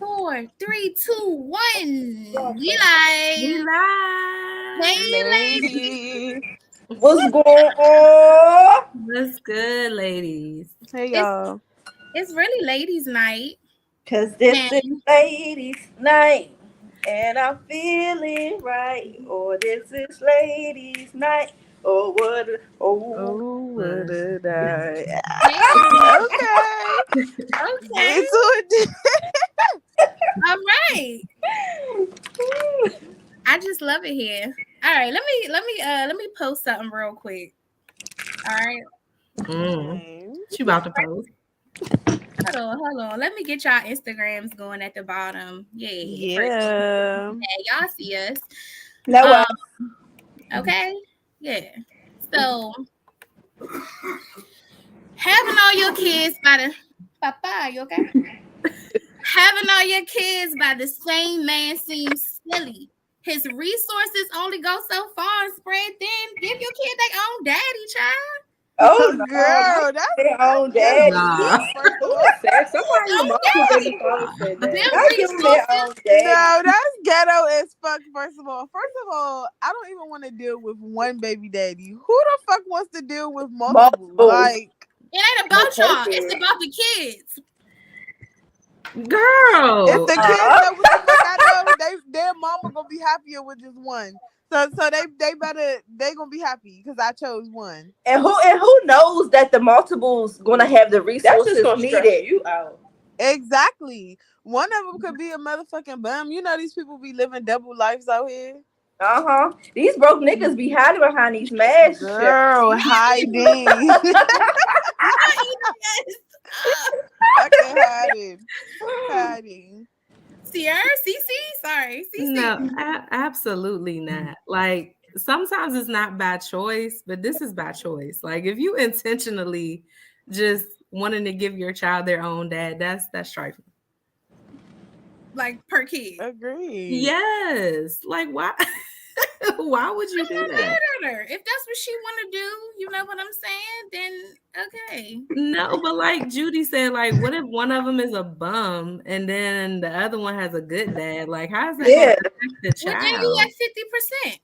4, 3, 2, 1. We We live. live. Hey, ladies. Ladies, what's going on? What's good, ladies? Hey It's y'all. it's really ladies' night. Cause this And is ladies' night, and I'm feeling right. Or this is ladies' night. Oh what? Oh. Oh, what a night. hey, Okay. okay. Get to it. All right. I just love it here. All right, let me post something real quick. All right. She about to post. Hold on. Let me get y'all Instagrams going at the bottom. Yeah. Yeah. Y'all see us. Now Um, what? okay. Yeah. So having all your kids by the papa, you okay? Having all your kids by the same man seems silly. His resources only go so far and spread thin. Give your kid their own daddy, child. Oh no, not Girl, their that's own ghetto daddy. as Nah. fuck, first of Who all. said somebody Own multiple baby daddy. fathers said Them that? Not give them their resources. own daddy. No, that's ghetto as fuck, first of all. First of all, I don't even want to deal with one baby daddy. Who the fuck wants to deal with multiple? Multiple. Like, It ain't about y'all. It's about the kids. if Girl. the kids know what the fuck I know, their mama gonna be happier with just one. So they gonna be happy because I chose one. And who knows that the multiples gonna have the That's just resources gonna stress needed? you out. Exactly. One of them could be a motherfucking bum. You know these people be living double lives out here. These broke niggas be hiding behind these mask shit. Girl, hiding. Fucking hiding. Sierra, CC, sorry, No, CC. absolutely not. Like sometimes it's not by choice, but this is by choice. Like if you intentionally just wanting to give your child their own dad, that's trifling. Like per kid. Agreed. Yes. Like why? Why would you do that? Her. If that's what she want to do, you know what I'm saying? Then okay. No, but like Judy said, like, what if one of them is a bum and then the other one has a good dad? Like, how is that going Yeah. to affect the Well, then you child? at 50%.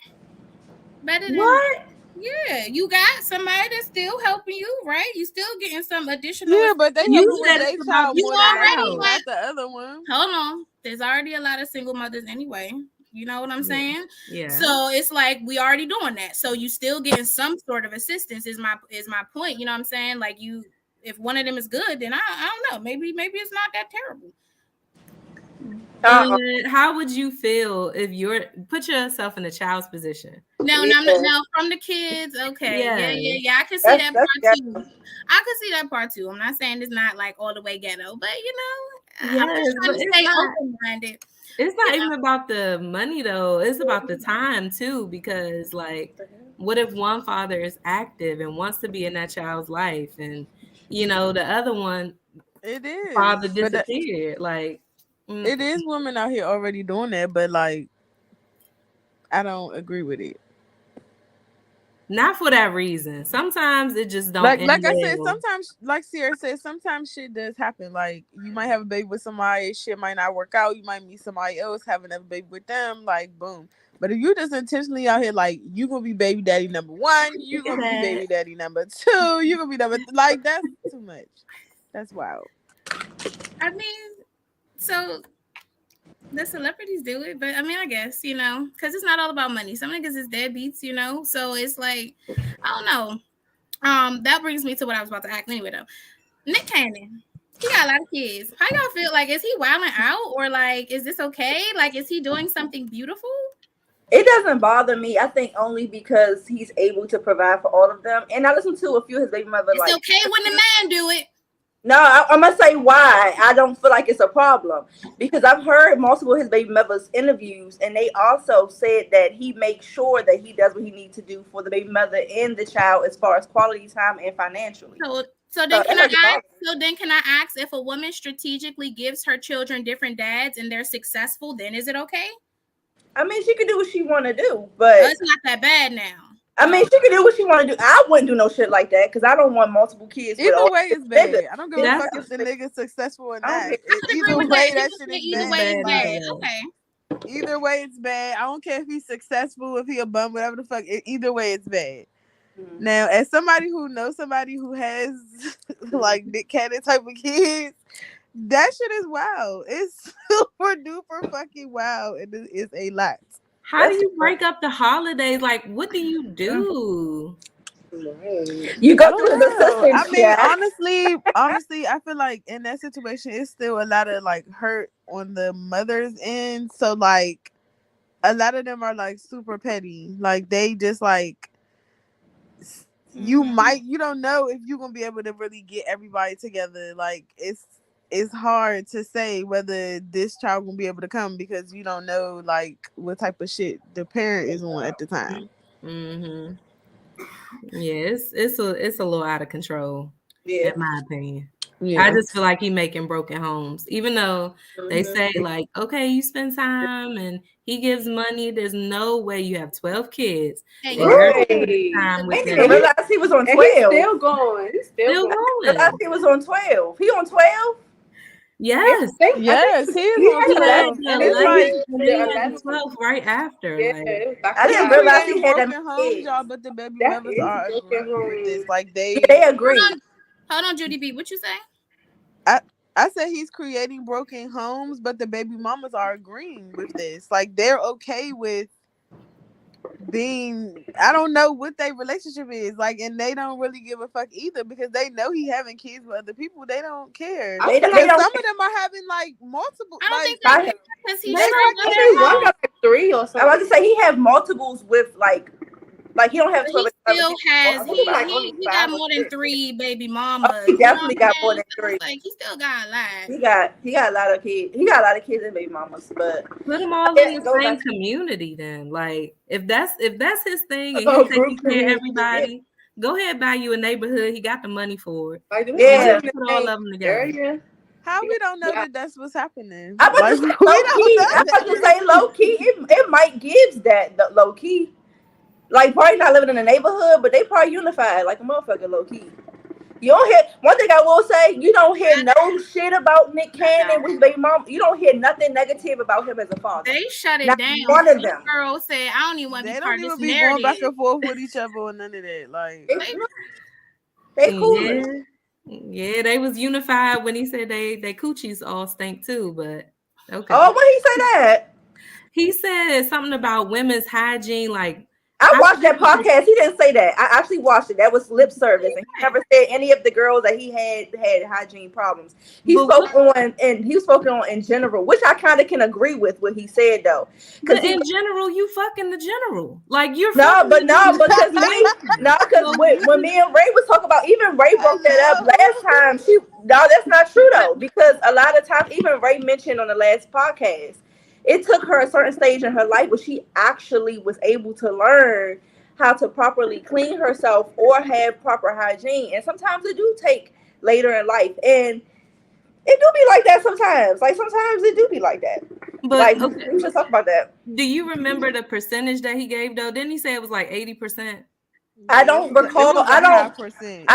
Better than What? yeah. You got somebody that's still helping you, right? You still getting some additional. Yeah, but they You helping with said their it's about child the You more than already that, child. got. not the other one. Hold on. There's already a lot of single mothers anyway. You know what I'm Yeah. saying? Yeah. So it's like we already doing that. So you still getting some sort of assistance is my point. You know what I'm saying? Like you, if one of them is good, then I don't know. Maybe it's not that terrible. Uh-uh. But how would you feel if you're put yourself in a child's position? No, Yeah. no, from the kids. Okay, Yeah. yeah. I can see That's that that's part too. ghetto. I can see that part too. I'm not saying it's not like all the way ghetto, but you know, I'm Yes, just trying but to stay open minded. it's not even about the money though. It's about the time too, because like what if one father is active and wants to be in that child's life and the other one It is, father but disappeared. Like it is women out here already doing that. But like, I don't agree with it. not for that reason. Sometimes it just don't Like end I said, well. sometimes, like Sierra said, sometimes shit does happen. Like you might have a baby with somebody, shit might not work out. You might meet somebody else, have another baby with them. Like boom. But if you just intentionally out here, like you gonna be baby daddy number one, you gonna be baby daddy number two, you gonna be like that's too much. That's wild. I mean, so the celebrities do it, but I mean, I guess because it's not all about money. Some niggas is deadbeats, so it's like I don't know. That brings me to what I was about to ask anyway, though. Nick Cannon, he got a lot of kids. How y'all feel? Like, is he wilding out, or like, is this okay? Like, is he doing something beautiful? It doesn't bother me. I think only because he's able to provide for all of them. And I listened to a few of his baby mother It's okay when the man do it. No, I'm gonna say why I don't feel like it's a problem because I've heard multiple of his baby mothers interviews, and they also said that he makes sure that he does what he needs to do for the baby mother and the child as far as quality time and financially. So then can I ask? So then can I ask if a woman strategically gives her children different dads and they're successful? Then is it okay? I mean, she can do what she want to do, but it's not that bad now. I mean, she can do what she want to do. I wouldn't do no shit like that because I don't want multiple kids. Either with way, it's bad. niggas. I don't give a That's- fuck if the nigga's successful or I don't not. care. Either Agree with way, that You shit can say is either bad. way it's Bad bad. either way. Okay. Either way, it's bad. I don't care if he's successful, if he a bum, whatever the fuck. Either way, it's bad. Mhm. Now, as somebody who knows somebody who has like Nick Cannon type of kids, that shit is wild. It's super duper fucking wild, and it is a lot. How do you break up the holidays? Like, what do you do? You go through the system. I mean, honestly, I feel like in that situation, it's still a lot of like hurt on the mother's end. So like, a lot of them are like super petty. Like they just like you don't know if you're gonna be able to really get everybody together. Like it's hard to say whether this child gonna be able to come because you don't know like what type of shit the parent is on at the time. Mm-hmm. Yeah, it's a little out of control, in my opinion. Yeah. I just feel like he making broken homes, even though they say like, okay, you spend time and he gives money. There's no way you have 12 kids. And and you you're Right. spending time I with didn't them. even realize he was on And he's 12. still going. He's still Still going. I going. realized he was on 12. He on 12? Yes. Yes, he is he on had 12. The And it's 11th, like and then he had the 12th right after. Yeah, Like, it was back I to didn't back. realize he creating had them broken homes, kids. y'all, but the baby That mothers is are broken agreeing with this. homes. Like they They agree. Hold on, Judy B. What you say? I said he's creating broken homes, but the baby mamas are agreeing with this. Like they're okay with being, I don't know what their relationship is like, and they don't really give a fuck either because they know he having kids with other people. They don't care. They But don't- some of them are having like multiple. I don't like, think they I- care because he's They straight like- up I their think one house. got like 3 or I something. was to say he have multiples with like he don't have But 12. he still has I think like only he got 5 or more than 6. 3 baby mamas. Oh, he definitely You know what got I'm more saying? than So 3. it's like he still got a lot. He got a lot of kids. He got a lot of kids and baby mamas, but put them all Yeah, in the go same back. community then. Like, if that's his thing and Oh, he's taking group care of community, everybody, go ahead, buy you a neighborhood. He got the money for it. Like, Yeah. Put all of them together. area. how we don't know Yeah. that that's what's happening? I'm about Like, to say we low don't key. know I'm about that. to say low key. It might gives that the low key. Like probably not living in a neighborhood, but they probably unified like a motherfucker low key. You don't hear one thing I will say, you don't hear no shit about Nick Cannon with baby mom. You don't hear nothing negative about him as a father. They shut it Not down. one of This them. girl said, I don't even want to They be part don't of even this be going back narrative. and forth with each other or none of that. Like, They cool. Yeah, they was unified when he said they coochies all stink too, but okay. Oh, when he say that? He said something about women's hygiene, like I watched that podcast. He didn't say that. I actually watched it. That was lip service, and he never said any of the girls that he had hygiene problems. He spoke on in general, which I kind of can agree with what he said though. But in general, you fucking the general. Like you're because when me and Ray was talking about, even Ray broke that up last time. That's not true though, because a lot of times, even Ray mentioned on the last podcast, it took her a certain stage in her life where she actually was able to learn how to properly clean herself or have proper hygiene. And sometimes it do take later in life. And it do be like that sometimes. Like sometimes it do be like that. But like okay. we should talk about that. Do you remember the percentage that he gave though? Didn't he say it was like 80%? I don't recall. I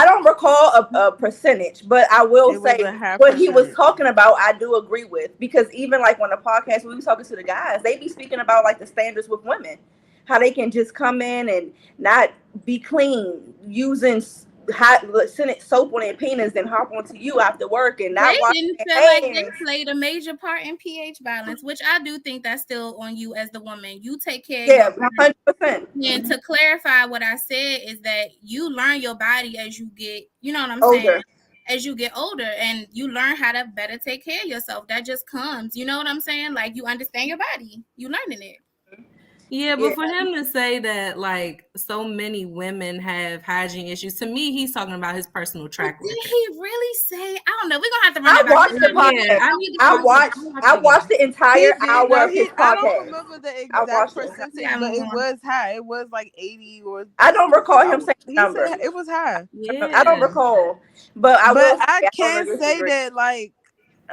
don't recall a percentage, but I will say what he was talking about. I do agree with, because even like on the podcast we were talking to the guys, they be speaking about like the standards with women, how they can just come in and not be clean, using hot soap on their penis and hop onto you after work and not wash didn't their feel like hands. they played a major part in pH balance, which I do think that's still on you as the woman. You take care. Yeah, 100%. And to clarify what I said is that you learn your body as you get, you know what I'm older. saying? As you get older, and you learn how to better take care of yourself. That just comes, you know what I'm saying? Like you understand your body, you learning it. Yeah, but for him to say that like so many women have hygiene issues, to me, he's talking about his personal track record. Did he really say? I don't know. We're gonna have to run I it back. watched the podcast. I watched the entire hour of his podcast. I don't remember the exact percentage, but it was high. It was like 80 or. I don't recall him saying the number. It was high. Yeah. I don't recall, but I can say that like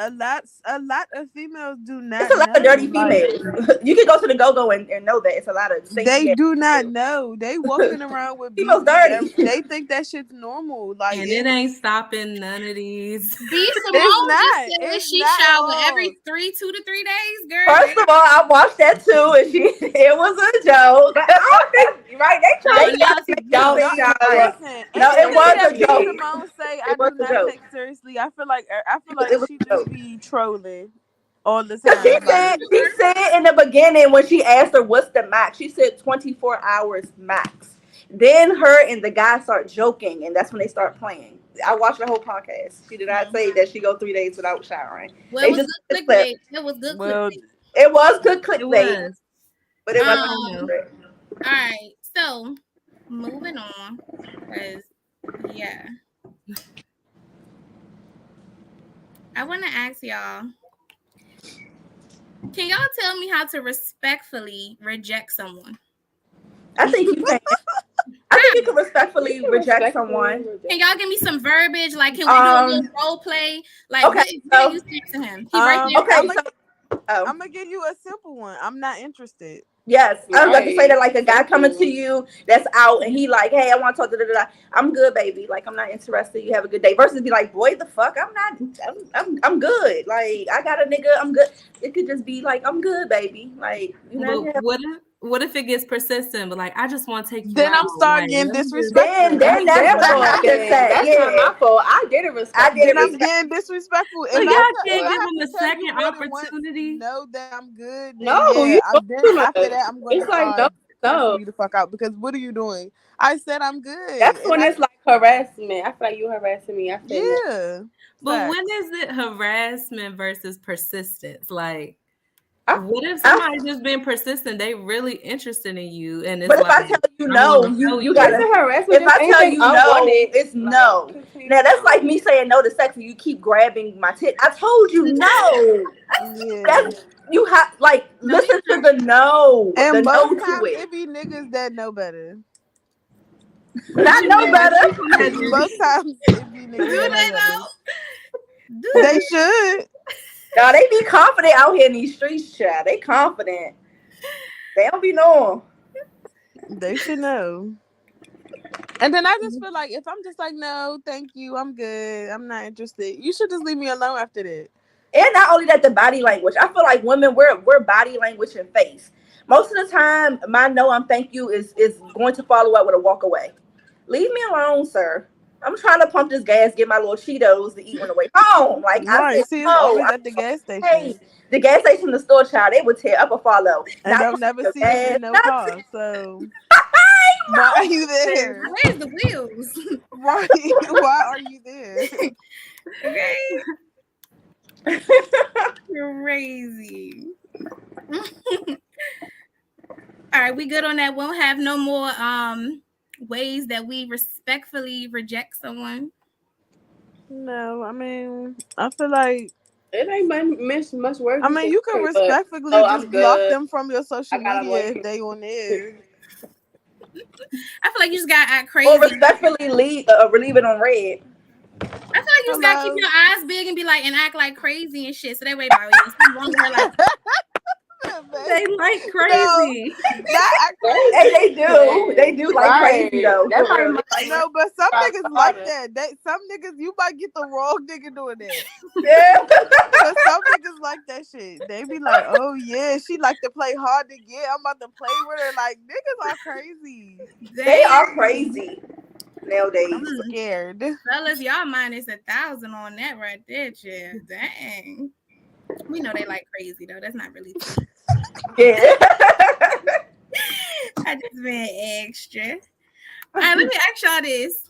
a lot of females do not It's a lot know. of dirty Like, females. You can go to the go-go and know that it's a lot of stinky they ass do not females. know. They walking around with Females BBs. dirty. They think that shit's normal. Like, And it ain't stopping none of these. B Simone not. just said It's she not at shower all. every 2 to 3 days, girl. First of all, I watched that too, and it was a joke. But I don't think right. They No, trying no, to it's a make y'all joke. shower. Listen, No, it anything was that a B joke. Simone say, I It was do a not joke. take seriously. I feel like It was she a just joke. be trolling all the Cause she time. said in the beginning when she asked her what's the max, she said 24 hours max. Then her and the guy start joking, and that's when they start playing. I watched the whole podcast. She did not say that she go 3 days without showering. Well, They it was just good clickbait. It was good Well, clickbait. It was good It clickbait, was. but it wasn't. All right, so moving on, because yeah, I want to ask y'all. Can y'all tell me how to respectfully reject someone? I think you can. I think you can respectfully reject someone. Can y'all give me some verbiage? Like, can we do a little role play? Like, Okay, what so- are you saying to him? He right there. Okay, I'm gonna give you a simple one. I'm not interested. yes, I was about to say that, like a guy coming to Simple. you that's out and he like, hey, I want to talk to I'm good, baby. Like, I'm not interested. You have a good day. Versus be like, boy, the fuck, I'm good. Like, I got a nigga. I'm good. It could just be like, I'm good, baby. Like, you know. But what if it gets persistent? But like, I just want to take you Then out. I'm starting Like, getting let me just- disrespectful. Then that's what I just said. That's Yeah, not my fault. I didn't respect. I didn't Then I'm respect. getting disrespectful. But If y'all I can't give have him to a tell you second more than once, opportunity. know that I'm good. Then No, yeah, you then don't. after that I'm going It's to like, start no. cursing you the fuck out because what are you doing? I said I'm good. That's And when it's like harassment. I feel like you harassing me. I feel that. yeah. But Facts. when is it harassment versus persistence? Like, I- what if somebody just being persistent? They really interested in you, and it's But if like, I tell you I no, wanna know you It's gotta. a harassment. If I tell you no, unwanted, it's no. Now that's like me saying no to sex and you keep grabbing my tit. I told you no. Yeah. That's you have like listen to the no. And The no most to times it. it be niggas that know better. Not know better. Most times it be niggas Do that they know better. know? Do They should. Nah, they be confident out here in these streets, child. They confident. They don't be knowing. They should know. And then I just feel like if I'm just like, no, thank you, I'm good, I'm not interested. You should just leave me alone after that. And not only that, the body language. I feel like women, we're body language and face. Most of the time, my no, I'm thank you is going to follow up with a walk away. Leave me alone, sir. I'm trying to pump this gas, get my little Cheetos to eat on the way home. Like I said, See, it's no, always at the gas station. hey, the gas station, the store, child, they would tear up or follow. And they'll never see them in no car. So why are you there? Where's the wheels? Why are you there? Okay. Crazy. All right, we good on that. Won't have no more ways that we respectfully reject someone. No, I mean, I feel like it ain't much work. I mean, you can respectfully just block them from your social media if they on there. I feel like you just gotta act crazy. Or respectfully leave it on red. I feel like you just gotta keep your eyes big and be like and act like crazy and shit. So that way, like they like crazy. Hey, they do. They do like crazy though. No, but some niggas like that. Some niggas you might get the wrong nigga doing that. Yeah. But some niggas like that shit. They be like, oh yeah, she like to play hard to get. I'm about to play with her. Like niggas are crazy. They are crazy nowadays. I'm scared. Fellas, y'all minus 1,000 on that right there, chill. Dang. We know they like crazy though. That's not really true. Yeah. I just been extra. All right, let me ask y'all this.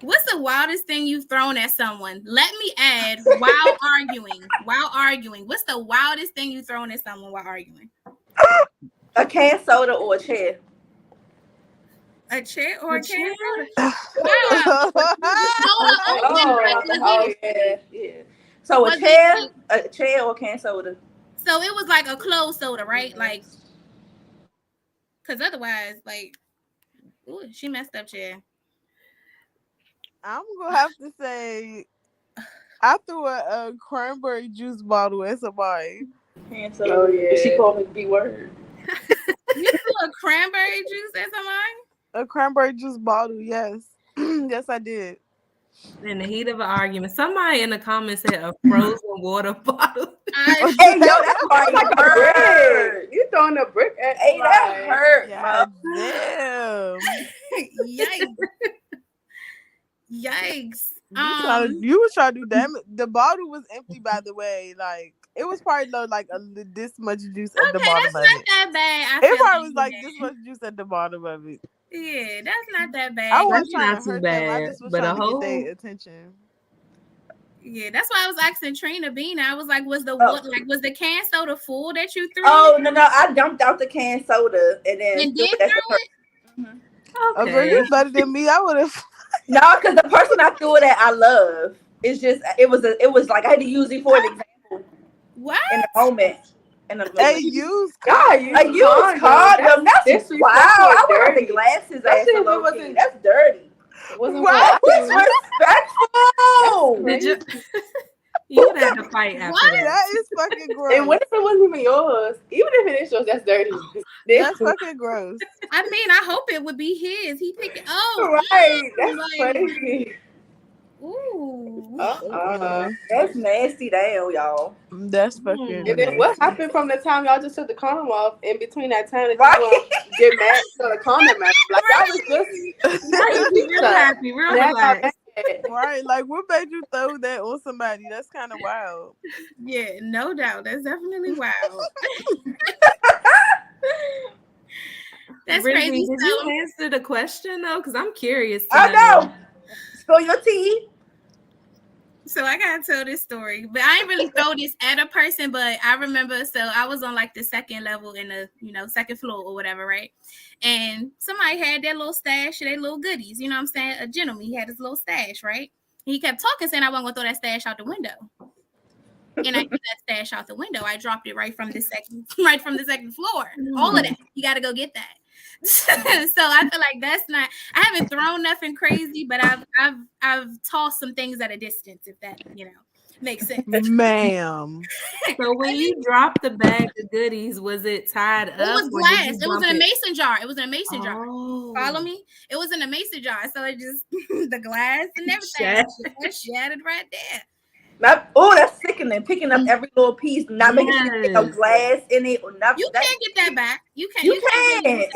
What's the wildest thing you've thrown at someone? Let me add while arguing. While arguing. What's the wildest thing you've thrown at someone while arguing? A can soda or a chair. A chair or a can soda? Oh, yeah. So a chair or can soda. So it was like a closed soda, right? Like, because otherwise, like, ooh, she messed up chair. I'm gonna have to say I threw a cranberry juice bottle at somebody. Oh yeah. She called me B word. You threw a cranberry juice at somebody? A cranberry juice bottle, yes. Yes, I did. In the heat of an argument, somebody in the comments said a frozen water bottle. Hey, yo, that's like a brick. You throwing a brick at Hey, that hurt, Yeah, bro. damn. Yikes. You was trying to do damage. The bottle was empty, by the way. Like it was probably like this much juice at the bottom that's of not it. that bad. It probably was like this much juice at the bottom of it. Yeah, that's not that bad. I wasn't That's trying not to too hurt them. I bad, just was but trying a to get whole- their attention. Yeah, that's why I was asking Trina Bean. I was like, was the can soda full that you threw? Oh no, I dumped out the canned soda and then threw it at the person. Oh, girl, you better than me. I would have. No, because the person I threw it at, I love. It's just it was like I had to use it for an example. What? In the moment. Hey, use condom. That's wow. I want the glasses. That's dirty. Wow. Disrespectful. Did you? You had to fight after that. That is fucking gross. And what if it wasn't even yours? Even if it is yours, that's dirty. That's fucking gross. I mean, I hope it would be his. He picked it. Oh, right. That's crazy. Ooh. That's nasty down, y'all. That's fucking. And then what happened from the time y'all just took the condom off in between that time that Right. you get mad to the condom match? Like that was just Real happy, real relaxed. Right, like what made you throw that on somebody? That's kind of wild. Yeah, no doubt. That's definitely wild. That's Brittany, crazy. did you answer the question though? Because I'm curious. I know. Spill your tea. So I gotta tell this story, but I ain't really throw this at a person. But I remember, so I was on like the second level in the second floor or whatever, right? And somebody had their little stash, their little goodies. You know what I'm saying? A gentleman, he had his little stash, right? And he kept talking, saying, "I wasn't gonna throw that stash out the window." And I threw that stash out the window. I dropped it right from the second floor. All of that, you got to go get that. So I feel like that's not. I haven't thrown nothing crazy, but I've tossed some things at a distance. If that makes sense, ma'am. So when you dropped the bag of goodies, was it tied up? It was glass. It was in a mason jar. It was in a mason jar. Follow me? It was in a mason jar. So it just the glass and everything shattered right there. That's sickening. Picking up every little piece, not making sure there's no glass in it or nothing. You can't get that back. You can. You can. You can't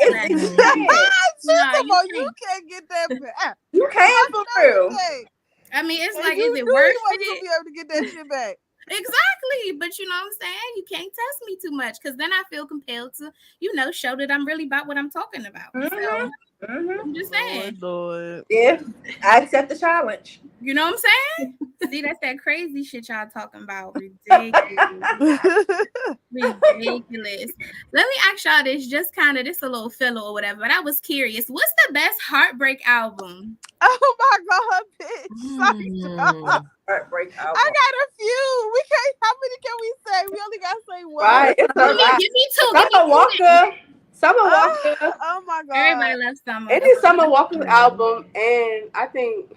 get that back. You can for real. I mean, it's like, is it worth it? You be able to get that shit back. Exactly, but you know what I'm saying? You can't test me too much because then I feel compelled to, show that I'm really about what I'm talking about. So, I'm just saying. Lord. Yeah, I accept the challenge. You know what I'm saying? See, that's that crazy shit y'all talking about. Ridiculous. Ridiculous. Let me ask y'all this, just kind of, this a little filler or whatever, but I was curious. What's the best heartbreak album? Oh my God, bitch. Heartbreak album. I got a few. We can't, how many can we say? We only got to say one. Right. Give me two. Summer Walker. Summer Walker. Oh my God. Everybody loves Summer. It is Summer Walker's album, and I think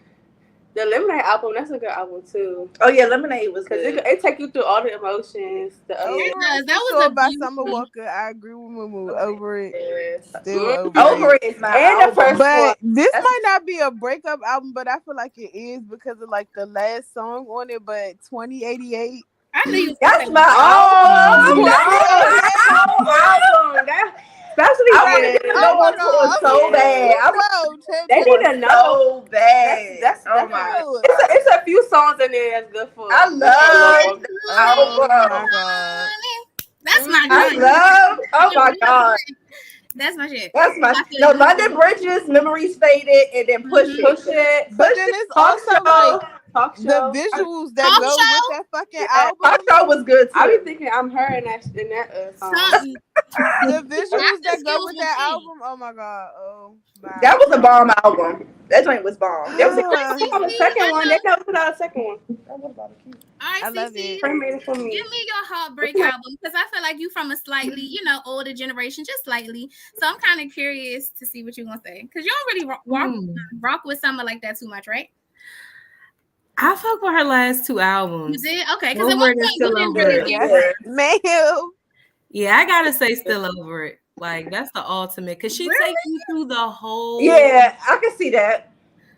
the Lemonade album, that's a good album too. Oh yeah, Lemonade was good. Because it take you through all the emotions. That was about Summer Walker. I agree with Mumu. Over it. Still over it is my album. The first but this might not be a breakup album, but I feel like it is because of like the last song on it. But 2088. I knew you. That's my album. Especially when was so bad. They need to know so bad. That's oh my. It's a few songs in there that's good for. I love the album. Oh my God. That's my. I love. Oh my God. That's my shit. That's my. No, London Bridges, Memories Faded, and then Push It. But then it's also like Talk Show. the visuals that go with that fucking album. Talk Show was good too. I be thinking I'm her in that song. The visuals that go with that album. Oh my God. Oh my. That was a bomb album. That joint was bomb. That was the second one. They never put out a second one. All right, I love CC, it. Made it for me. give me your heartbreak album because I feel like you from a slightly, older generation, just slightly. So I'm kind of curious to see what you're gonna say because you don't really rock with something like that too much, right? I fuck with her last 2 You albums. did? Okay, because at Over one It and point Still you didn't Over really It. hear her. Ma'am. Yeah, I gotta say Still Over It. Like that's the ultimate because she Really? takes you through the whole. Yeah, I can see that.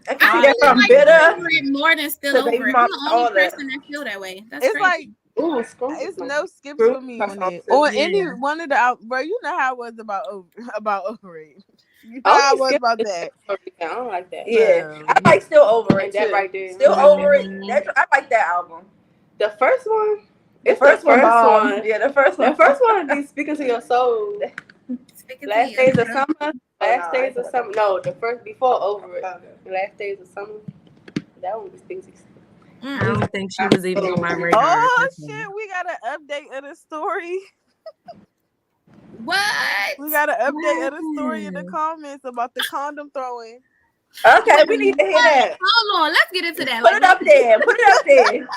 I can see I that really from like Bitter Over It more than Still to Over Baby It. I'm Mama, the all only that. person that feel that way. That's It's crazy. like Ooh, screw it's my- no skips Screw for me my on phone it. too. On Yeah. any one of the bro, you know how I was about Over It. You know Oh, how I you was skipped about it. that. I don't like that. Yeah, I like Still Over It And that too. right there. Still Over It. Mhm. I like that album. The first one. The It's first one, bomb. one. Yeah, the first one. The first one be speaking to your soul. Speaking Last to days you. of summer. Last days of summer. No, the first before Over It. The last days of summer. That one was speaking to I don't think she was even on my radar. Oh at that shit, time. we got an update of the story. What? We got an update of the story in the comments about the condom throwing. Okay, we need to hear that. Hold on, let's get into that. Put it up there. Put it up there.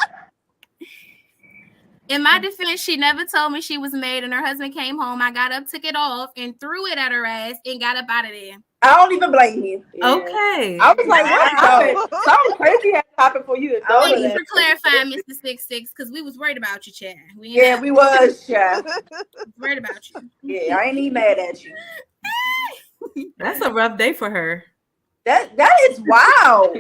In my defense, she never told me she was made, and her husband came home. I got up, took it off, and threw it at her ass, and got up out of there. I don't even blame you. Yeah. Okay. I was like, what happened? Something crazy had happened for you to throw Thank it you at. for clarifying, Mr. 66, because we was worried about you, Chad. Yeah, we was, yeah. worried about you. Yeah, I ain't even mad at you. That's a rough day for her. That is wild.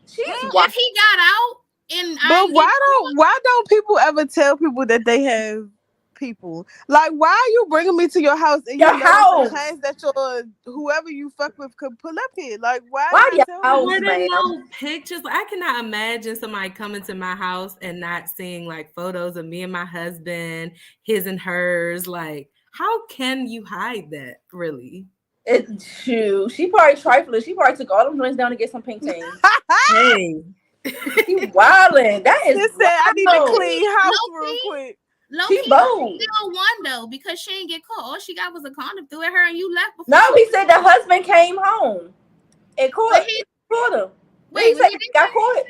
She's wild. If he got out, and But why don't people ever tell people that they have people? Like, why are you bringing me to your house and Your you know house. the chance that your whoever you fuck with could pull up here? Like, why Why not your tell me? house? Were there ma'am. no pictures? I cannot imagine somebody coming to my house and not seeing like photos of me and my husband, his and hers. Like, how can you hide that? Really? Shoot, she probably trifling. She probably took all them joints down to get some pink tails. Hey, She wildin'. That is She said, I need to wild. clean house No, real see? quick. Low-key, She bold. still won though, because she didn't get caught. All she got was a condom threw at her, and you left before. No, he said the husband came home and But caught he, him. wait, He when said he he got caught.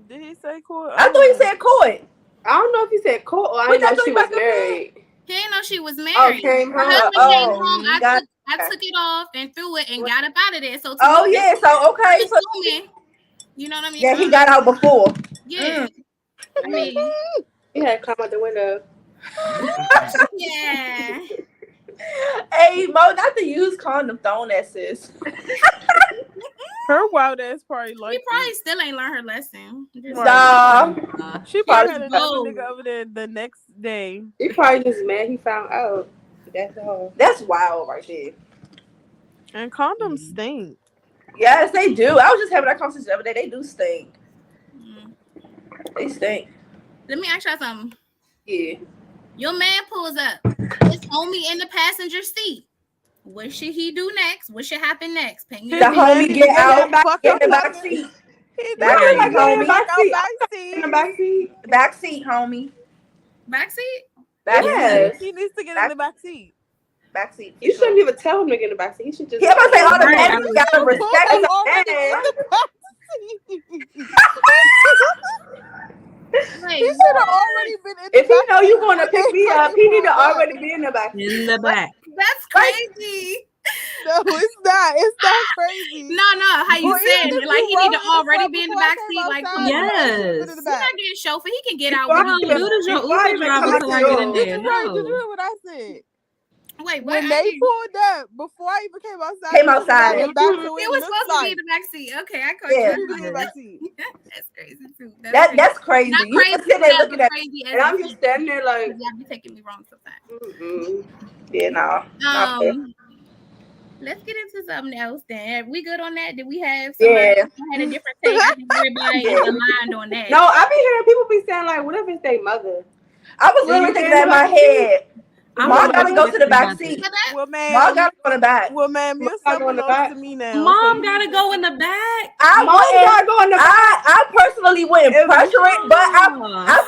Did he say court? I thought he said caught. I don't know if he said court or I What didn't know that she thing was about the married. he didn't know she was Oh, married. came Her home. husband Oh, came home. you got- I took it off and threw it and got up out of there. So Oh yeah, so okay, I'm so assuming, you know what I mean? yeah, he got out before. Yeah. I mean, He had to climb out the window. yeah. Hey Mo, not to use condom thrown at sis. Her wild ass probably like She probably still ain't learned her lesson. Just- Nah, she probably Yeah, had another no. nigga over there the next day. He probably just mad he found out. That's all. that's wild right there. And condoms stink. Yes, they do. I was just having that conversation the other day. They do stink. Mm. They stink. Let me ask y'all something. Yeah. Your man pulls up. His homie in the passenger seat. What should he do next? What should happen next? Paint me The a picture. homie get out, Fuck get in the up, back seat. He Back did. seat, homie. Back Back seat. back In the seat. back seat. Back seat, homie. Backseat? Back Yes. seat. He needs to get in the back seat. Back seat. You shouldn't even tell him to get in the back seat. He should just. He about to say all the Right. men gotta respect He's him. already in Man. the back seat. Wait, He should have already been in the If he back know seat you going to when pick they me up, fucking he need to pulled up. already be in the back seat. in the back. that's crazy. No, it's not. It's not crazy. No, how you Or said even it. if Like you he need to rolled in the already front be in the before I back came seat. Like, outside, come on. Yes. he should've been in the He's back. not getting chauffeur. He can get out. Before with No, it. you does your Before I Uber even driver come till out I the get in door. Did there. you right? Did you No. hear what I said? Wait, what? When I they didn't- pulled up, before I even came outside, Came he should've outside. got the back so He it was looks supposed to like be in the back seat. Okay, I caught Yeah. he was in the back seat. you. That's crazy too. That's crazy. Not You crazy, just sit there but looking at crazy as And I'm just standing there like, y'all be taking me wrong sometimes. mm-mm. yeah, no. Not fair. Let's get into something else then. We good on that? Did we have somebody Yeah. who had a different take? I think everybody is aligned on that. No, I be hearing people be saying like, what if it's their mother? I was Will literally you thinking get that in my in the back seat? head. I'm Mom gonna gotta go to the back definitely seat. But that- Well, Mom man. gotta go to the back. Well, man, your Mom son gotta go in the belongs back. to me now. so Mom you gotta just- go in the back. I Mom wouldn't. gotta go in the back. I personally wouldn't pressure it, but I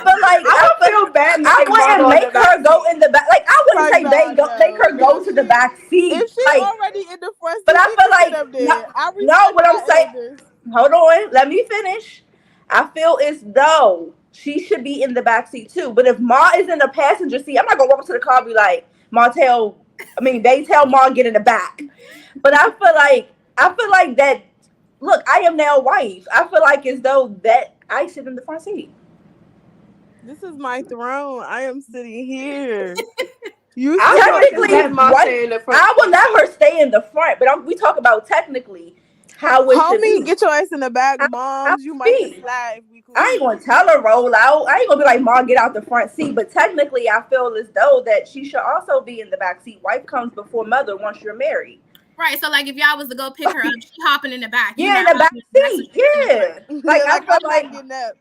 feel like I would feel bad. I making mom wouldn't go in make the her back go in the back. Like I wouldn't say Like, they go, nah, make her no. go to the back seat. If she's Like, already in the front seat, But I get feel the shit like- up there. no, I no, respect what I'm my saying- elders. hold on, let me finish. I feel as though she should be in the back seat too. But if Ma is in the passenger seat, I'm not gonna walk up to the car and be like, they tell Ma get in the back. But I feel like that look, I am now wife. I feel like as though that I sit in the front seat. This is my throne. I am sitting here. You I Technically, let Ma wife- stay in the front. I will let her stay in the front, but we talk about technically how it should Homie, be. get your ass in the back. Moms, you might see. get slide if we cool. I ain't gonna tell her roll out. I ain't gonna be like, Mom, get out the front seat. But technically, I feel as though that she should also be in the back seat. Wife comes before mother once you're married. Right. So like if y'all was to go pick her up, she hopping in the back. You Yeah, in not the back hopping in the back seat. Yeah. Like I feel I'm like not getting up.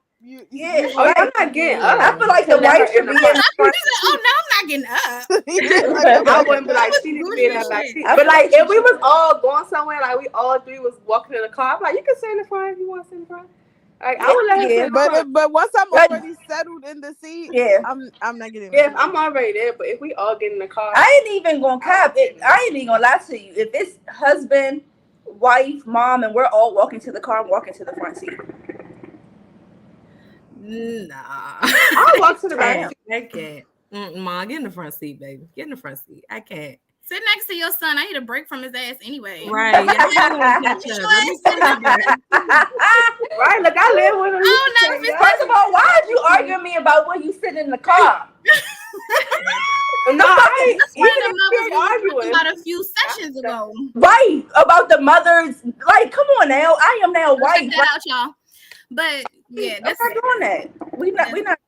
yeah. Oh, I'm not getting up. I feel like the Let her wife should in be the in the She front. said, "Oh no, I'm not getting up." I wouldn't be like, she needs to be in that back seat. I But feel like, like if we was all going somewhere, like we all three was walking in the car, I'm like, you can sit in the front if you want to sit in the front. Like, I would let her sit in the front. But once I'm But- already settled in the seat, Yeah. I'm not getting Yeah, up. I'm already there. But if we all get in the car, I ain't even gonna cap it. I ain't even gonna lie to you. If it's husband, wife, mom, and we're all walking to the car, I'm walking to the front seat. Nah. I'll walk to the back seat. I can't. Ma, get in the front seat, baby. Get in the front seat. I can't. Sit next to your son. I need a break from his ass anyway. Right. Yeah, Right. Look, I live with him. Oh no, if it's First of all, why are you arguing me about when you sit in the car? No, I ain't. that's one of Even the if mothers we we're were talking arguing. about a few sessions ago. Right, about the mothers. Like, come on now. I am now Check white. that out, y'all. But yeah, I'm that's not doing that. We not.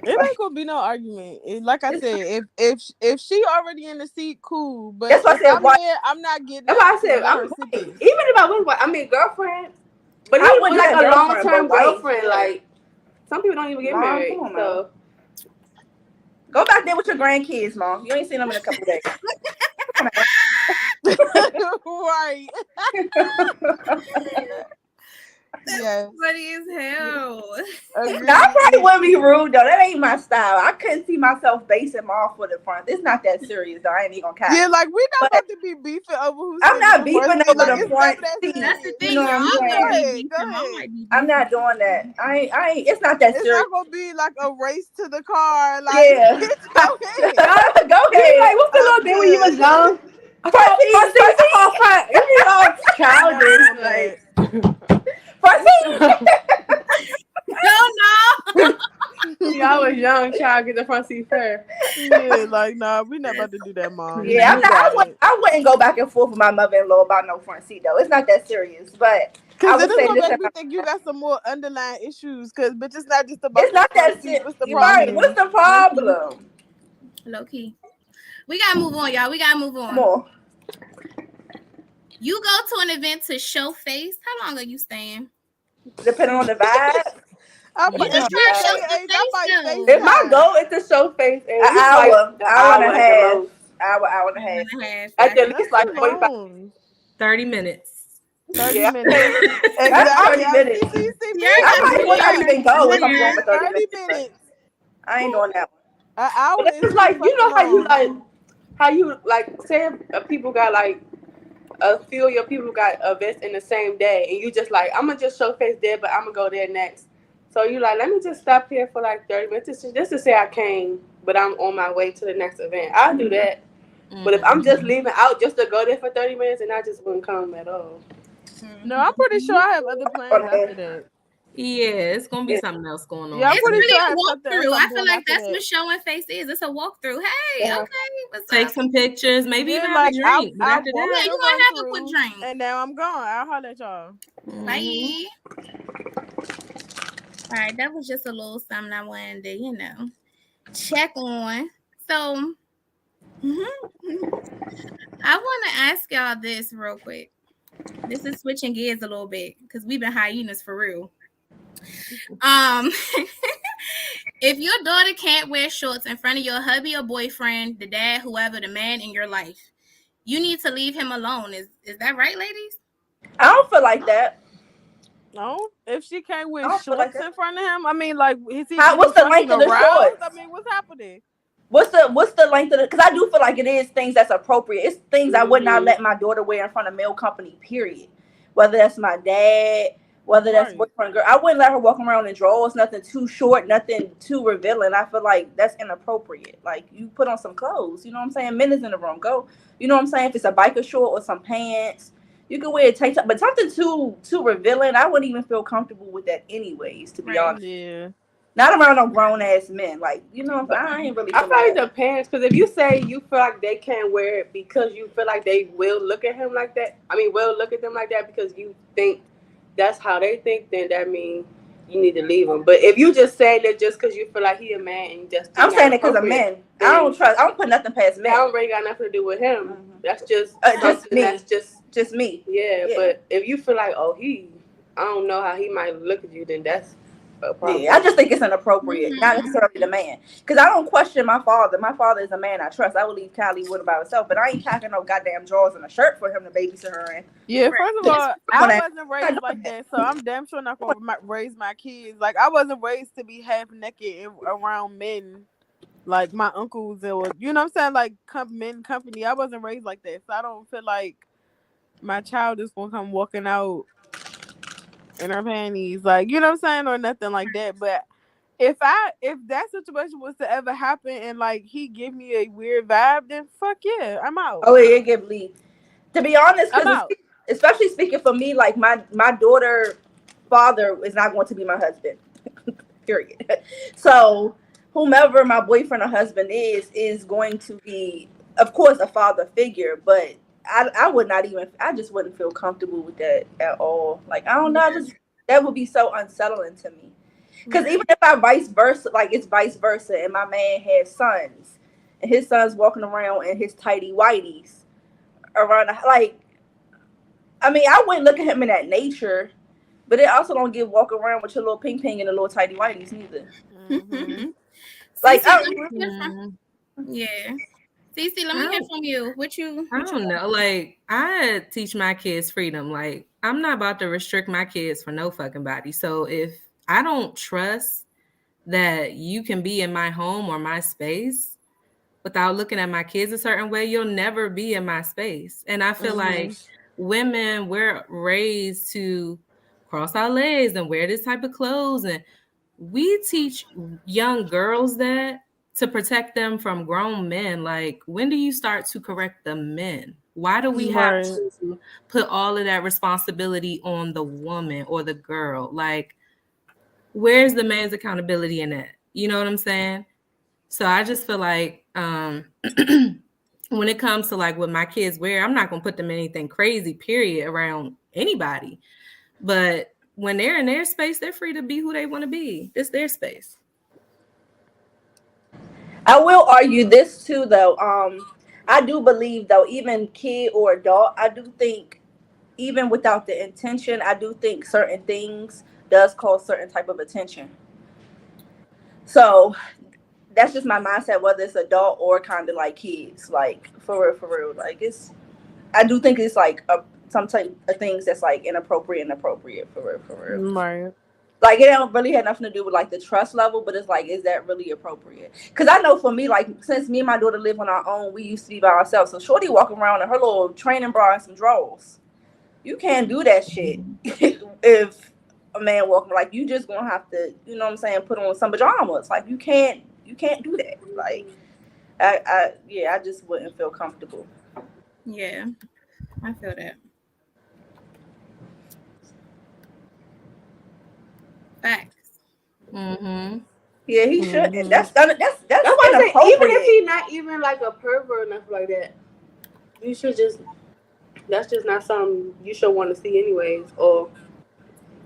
It ain't gonna be no argument. Like I said, if she already in the seat, cool. But That's why I if said I'm why- there, I'm not getting. That's why I up said, to let her I'm sit white. there. Even if I was white, I mean, girlfriend. But I even wouldn't with like say a long girlfriend, term but wife, girlfriend, yeah. like some people don't even get Mom, married. come on, So Go back there with your grandkids, Mom. You ain't seen them in a couple days. Right. Yes. funny as hell. Agreed. I probably wouldn't be rude though. That ain't my style. I couldn't see myself basing Mom for the front. It's not that serious though. I ain't even gonna cap. Yeah, like we're not But- about to be beefing over who's. I'm not sitting in beefing front. over Like, the it's front never that seat. That's the serious. thing. You know what I'm Y'all saying? gonna be Go beefing. ahead. Mom might be I'm not doing that. I ain't. It's not that It's serious. not gonna be like a race to the car. Like, Yeah. bitch, go ahead. Go you ahead. be like, what's the little thing when you was young? Front seat. You be all childish. Like, Front seat. No. y'all was young, child, get the front seat first. Yeah, like nah, we not about to do that, Mom. Yeah, You got it. I wouldn't go back and forth with my mother-in-law about no front seat though. It's not that serious, but I Cause would it is say gonna this make me about- think you got some more underlying issues. Cause bitch, it's not just about. it's not the front that seat. serious. What's the Right? problem? What's the problem? Low key. We gotta move on, y'all. We gotta move on. Come on. You go to an event to show face. How long are you staying? Depending on the vibe. I You might, just if trying to you show say some age, I might face, FaceTime. If my goal is to show face, An hour, hour and a at the half. most. Hour and a half. At the That's least like too 45. long. 30 minutes. 30 Yeah. minutes. That's Exactly. 30 minutes. See, Yeah, I might Yeah. not even go if I'm going for 30 30 minutes. minutes. I ain't doing that one. An hour But is it's like, too you know fucking how you long. say people got like a few of your people got events in the same day, and you just like, I'm gonna just show face there, but I'm gonna go there next. So you like, let me just stop here for like 30 minutes just to say I came, but I'm on my way to the next event. I'll do that. But if I'm just leaving out just to go there for 30 minutes, and I just wouldn't come at all. No, I'm pretty sure I have other plans after that. Yeah, it's gonna be something else going on. Yeah, I'm It's pretty really sure I a have something else walkthrough. I'm I feel doing like after that's that. what showing face is. It's a walkthrough. Hey, Yeah. okay, what's Take up? some pictures, maybe Yeah, even like, have a drink. But I'll after walk Yeah, that, you the might run have a through, quick drink. and now I'm gone. I'll holler at y'all. Bye. All right, that was just a little something I wanted to, check on. So, I want to ask y'all this real quick. This is switching gears a little bit because we've been hyenas for real. If your daughter can't wear shorts in front of your hubby or boyfriend, the dad, whoever, the man in your life, you need to leave him alone. Is that right, ladies? I don't feel like that. No, if she can't wear I don't feel shorts like that. in front of him, I mean, like, is he What's the length of the aroused? shorts? I mean, what's happening? What's the length of the? Because I do feel like it is things that's appropriate. It's things I would not let my daughter wear in front of male company. Period. Whether that's my dad, whether that's Right. boyfriend, girl, I wouldn't let her walk around in drawers. Nothing too short, nothing too revealing. I feel like that's inappropriate. Like, you put on some clothes. You know what I'm saying? Men is in the room. Go. You know what I'm saying? If it's a biker short or some pants. You can wear a tank top, but something too revealing, I wouldn't even feel comfortable with that anyways, to be Right. honest. Yeah. Not around no grown ass men. Like, you know, I ain't really I feeling feel like that. the parents, because if you say you feel like they can't wear it because you feel like they will look at him like that, will look at them like that because you think that's how they think, then that means you need to leave him. But if you just say that just because you feel like he a man and just I'm not saying it because of appropriate, men. I don't put nothing past that men. don't really got nothing to do with him. Mhm. That's just Just something me. that's Just me. yeah. Yeah. But if you feel like, oh, I don't know how he might look at you, then that's a problem. Yeah, I just think it's inappropriate, not Mhm. necessarily the man. Because I don't question my father. My father is a man I trust. I would leave Callie with by herself, but I ain't packing no goddamn drawers and a shirt for him to babysit her in. Yeah, Right. first of all, I Wanna- wasn't raised like that, so I'm damn sure not gonna raise my kids. Like I wasn't raised to be half naked around men, like my uncles or you know what I'm saying, like men company. I wasn't raised like that, so I don't feel like my child is gonna come walking out in her panties, like you know what I'm saying, or nothing like that. But if that situation was to ever happen and like he give me a weird vibe, then fuck yeah, I'm out. Oh yeah, give Lee. To be honest, I'm because out. especially speaking for me, like my daughter father is not going to be my husband. Period. So whomever my boyfriend or husband is going to be, of course, a father figure, but I would not even, I just wouldn't feel comfortable with that at all. Like, I don't know, that would be so unsettling to me. Because even if I vice versa, like it's vice versa, and my man has sons, and his son's walking around in his tighty whities around, like, I mean, I wouldn't look at him in that nature, but it also don't give walk around with your little ping ping and the little tighty whities neither. Mm-hmm. Like, Cece, let me hear from, Mm, yeah. Cece, let me hear from you. What you I don't know. Like, I teach my kids freedom. Like, I'm not about to restrict my kids for no fucking body. So if I don't trust that you can be in my home or my space without looking at my kids a certain way, you'll never be in my space. And I feel like women, we're raised to cross our legs and wear this type of clothes. And we teach young girls that to protect them from grown men. Like, when do you start to correct the men? Why do we have Right. to put all of that responsibility on the woman or the girl? Like, where's the man's accountability in that? You know what I'm saying? So I just feel like when it comes to like what my kids wear, I'm not gonna put them in anything crazy, period, around anybody. But when they're in their space, they're free to be who they want to be. It's their space. I will argue this too, though. I do believe, though, even kid or adult, I do think, even without the intention, I do think certain things does cause certain type of attention. So that's just my mindset, whether it's adult or kind of like kids, like for real. Like I do think it's like some type of things that's like inappropriate for real. Right. Like it don't really have nothing to do with like the trust level, but it's like, is that really appropriate? Because I know for me, like since me and my daughter live on our own, we used to be by ourselves. So Shorty walking around in her little training bra and some drawers. You can't do that shit if a man walking, like you just gonna have to, you know what I'm saying, put on some pajamas. Like you can't do that. Like I just wouldn't feel comfortable. Yeah, I feel that. Facts. Mm-hmm. Yeah, he shouldn't. Mhm. That's That's why I say, even inappropriate. if he's not even like a pervert or nothing like that, you should just, that's just not something you should want to see anyways. Or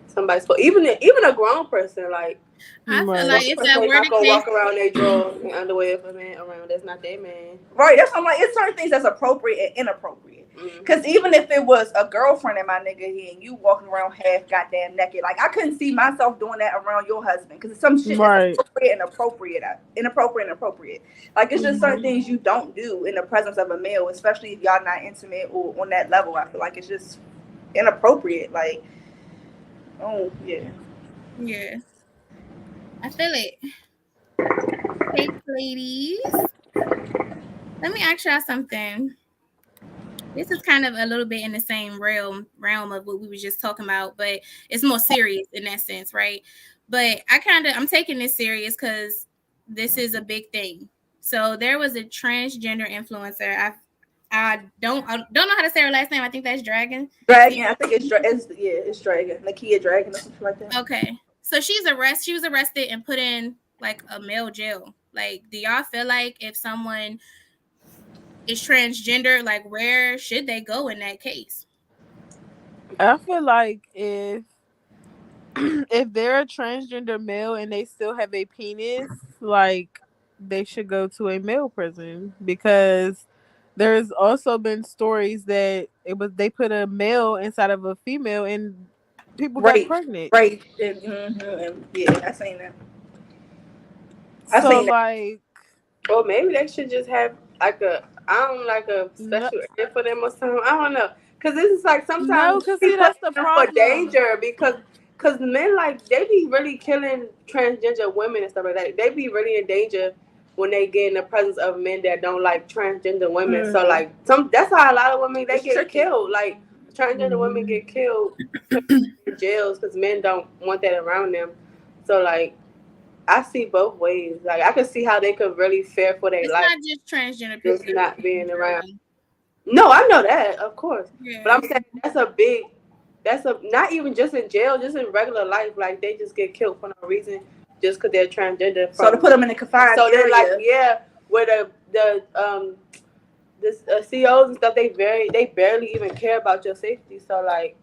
somebody's, even a grown person, like, I feel Right. like if that were not the gonna case, walk around their drawers and underwear if a man around, that's not their man. Right, that's what I'm like. It's certain things that's appropriate and inappropriate. Because even if it was a girlfriend and my nigga here and you walking around half goddamn naked, like I couldn't see myself doing that around your husband because it's some shit Right. that's inappropriate and appropriate. Like it's just certain things you don't do in the presence of a male, especially if y'all not intimate or on that level. I feel like it's just inappropriate. Like, oh yeah. yeah, I feel it. Hey, ladies, let me ask y'all something. This is kind of a little bit in the same realm of what we were just talking about, but it's more serious in that sense, right? But I'm taking this serious because this is a big thing. So there was a transgender influencer. I don't know how to say her last name. I think that's Dragon. Dragon. I think it's Dragon. Nakia Dragon or something like that. Okay. So she was arrested and put in like a male jail. Like, do y'all feel like if someone is transgender, like where should they go in that case? I feel like if they're a transgender male and they still have a penis, like they should go to a male prison, because there's also been stories that they put a male inside of a female and people got pregnant. Right. And yeah, I seen that. So like, or maybe they should just have like a special area for them or something. I don't know, because this is like sometimes because that's the problem. For danger, because men, like, they be really killing transgender women and stuff like that. They be really in danger when they get in the presence of men that don't like transgender women. Mm-hmm. So like that's how a lot of women get killed. Like transgender women get killed in jails because men don't want that around them. So like, I see both ways. Like, I can see how they could really fear for their life. It's not just transgender people. Just not being around. No, I know that, of course. Yeah. But I'm saying that's not even just in jail, just in regular life. Like, they just get killed for no reason just because they're transgender. So to put them in a confined area. They're like, where the COs and stuff, they barely even care about your safety. So like,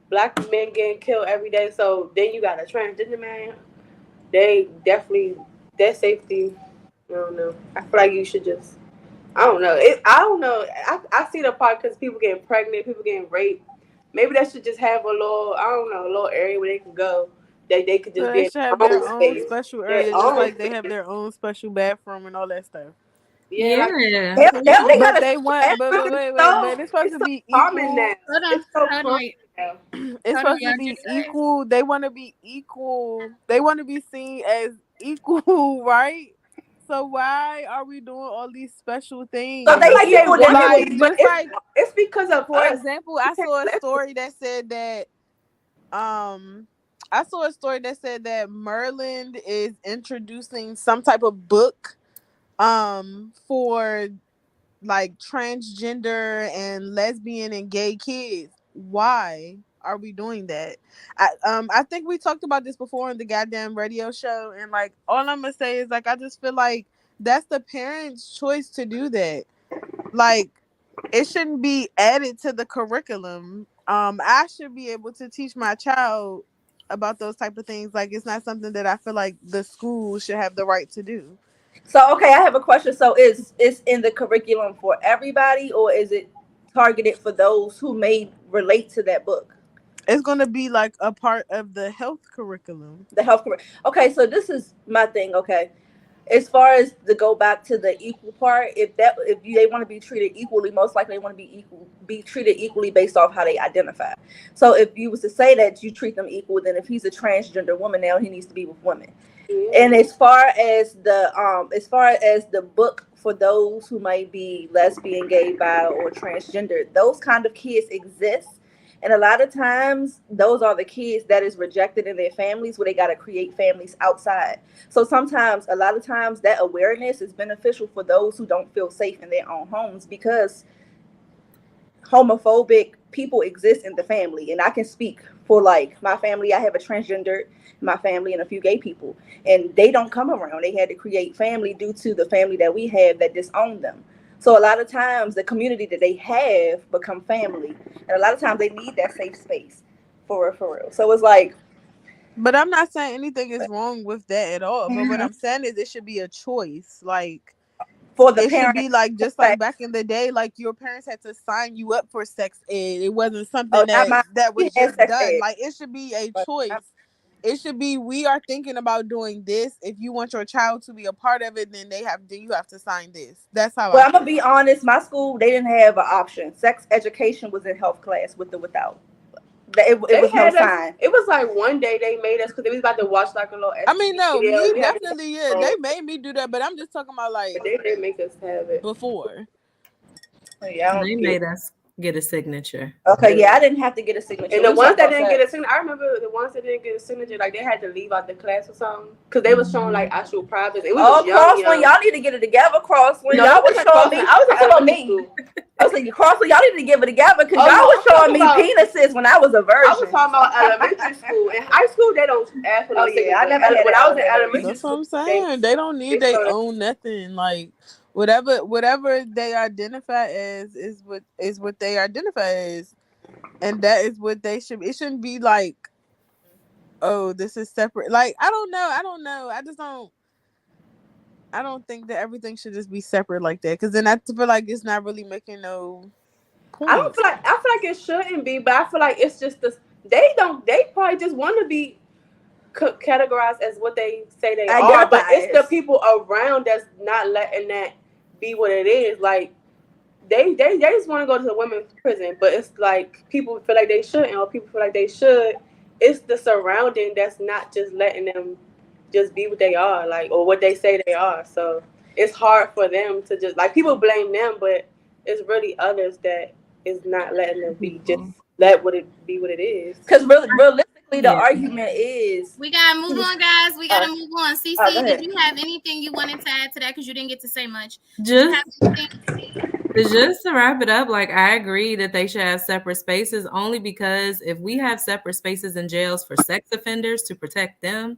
black men getting killed every day. So then you got a transgender man. They definitely, their safety, I don't know. I feel like you should just, I don't know. I see the part because people getting pregnant, people getting raped. Maybe they should just have a little area where they can go. They could just they should have their own special area, just like they have their own special bathroom and all that stuff. Yeah. But it's supposed to be equal. It's supposed to be equal. They want to be equal. They want to be seen as equal, right? So why are we doing all these special things? So it's because of, for example, I saw a story that said that Maryland is introducing some type of book for like transgender and lesbian and gay kids. Why are we doing that? I think we talked about this before on the goddamn radio show, and like, all I'm gonna say is, like, I just feel like that's the parents' choice to do that. Like, it shouldn't be added to the curriculum. I should be able to teach my child about those type of things. Like, it's not something that I feel like the school should have the right to do. So okay, I have a question. So is in the curriculum for everybody, or is it targeted for those who may relate to that book? It's going to be like a part of the health curriculum. Okay, so this is my thing. Okay, as far as to go back to the equal part, if they want to be treated equally, most likely they want to be treated equally based off how they identify. So if you was to say that you treat them equal, then if he's a transgender woman, now he needs to be with women. Yeah. And as far as the book for those who might be lesbian, gay, bi, or transgender, those kind of kids exist. And a lot of times, those are the kids that is rejected in their families, where they got to create families outside. So sometimes, a lot of times, that awareness is beneficial for those who don't feel safe in their own homes, because homophobic people exist in the family. And I can speak for, like, my family. I have a transgender in my family and a few gay people, and they don't come around. They had to create family due to the family that we have that disowned them. So a lot of times the community that they have become family. And a lot of times they need that safe space for real. So it's like. But I'm not saying anything is wrong with that at all. But what I'm saying is it should be a choice. Like, for the it parents. should be like, just like back in the day, like your parents had to sign you up for sex ed. It wasn't something that was just done. Like, it should be a choice. It should be, we are thinking about doing this. If you want your child to be a part of it, then you have to sign this. That's how. Well, I'm gonna be honest. My school, they didn't have an option. Sex education was in health class with or without. It was no sign. It was like one day they made us, because they was about to watch like a little. I mean, no, we definitely they made me do that, but I'm just talking about like they didn't make us have it before. Yeah, they made us get a signature. Okay, yeah, I didn't have to get a signature. And the ones that didn't get a signature, I remember the ones that didn't get a signature, like they had to leave out the class or something, because they was showing like actual privates. Crosswind, y'all need to get it together. Crosswind, y'all was showing me. I was talking about me. I was like, Carson, y'all need to give it together because Oh, y'all no, was I'm showing me talking penises when I was a virgin. I was talking about elementary school. In high school, they don't ask for no Oh, yeah, tickets. I never had When that I was in elementary. elementary That's what school, I'm saying. They don't need they they showed- own nothing. Like whatever they identify as is what they identify as, and that is what they should. It shouldn't be like, oh, this is separate. Like I don't know. I just don't. I don't think that everything should just be separate like that. Because then I feel like it's not really making no point. I feel like it shouldn't be, but I feel like it's just this. They probably just want to be categorized as what they say they are, but it's the people around that's not letting that be what it is. Like they just want to go to the women's prison, but it's like people feel like they shouldn't, or people feel like they should. It's the surrounding that's not just letting them just be what they are, like, or what they say they are. So it's hard for them to just, like, people blame them, but it's really others that is not letting them be, just let it be what it is. Because realistically, the argument is we gotta move on, guys. We gotta move on. CC, did you have anything you wanted to add to that? Because you didn't get to say much. Just to wrap it up, like, I agree that they should have separate spaces, only because if we have separate spaces in jails for sex offenders to protect them,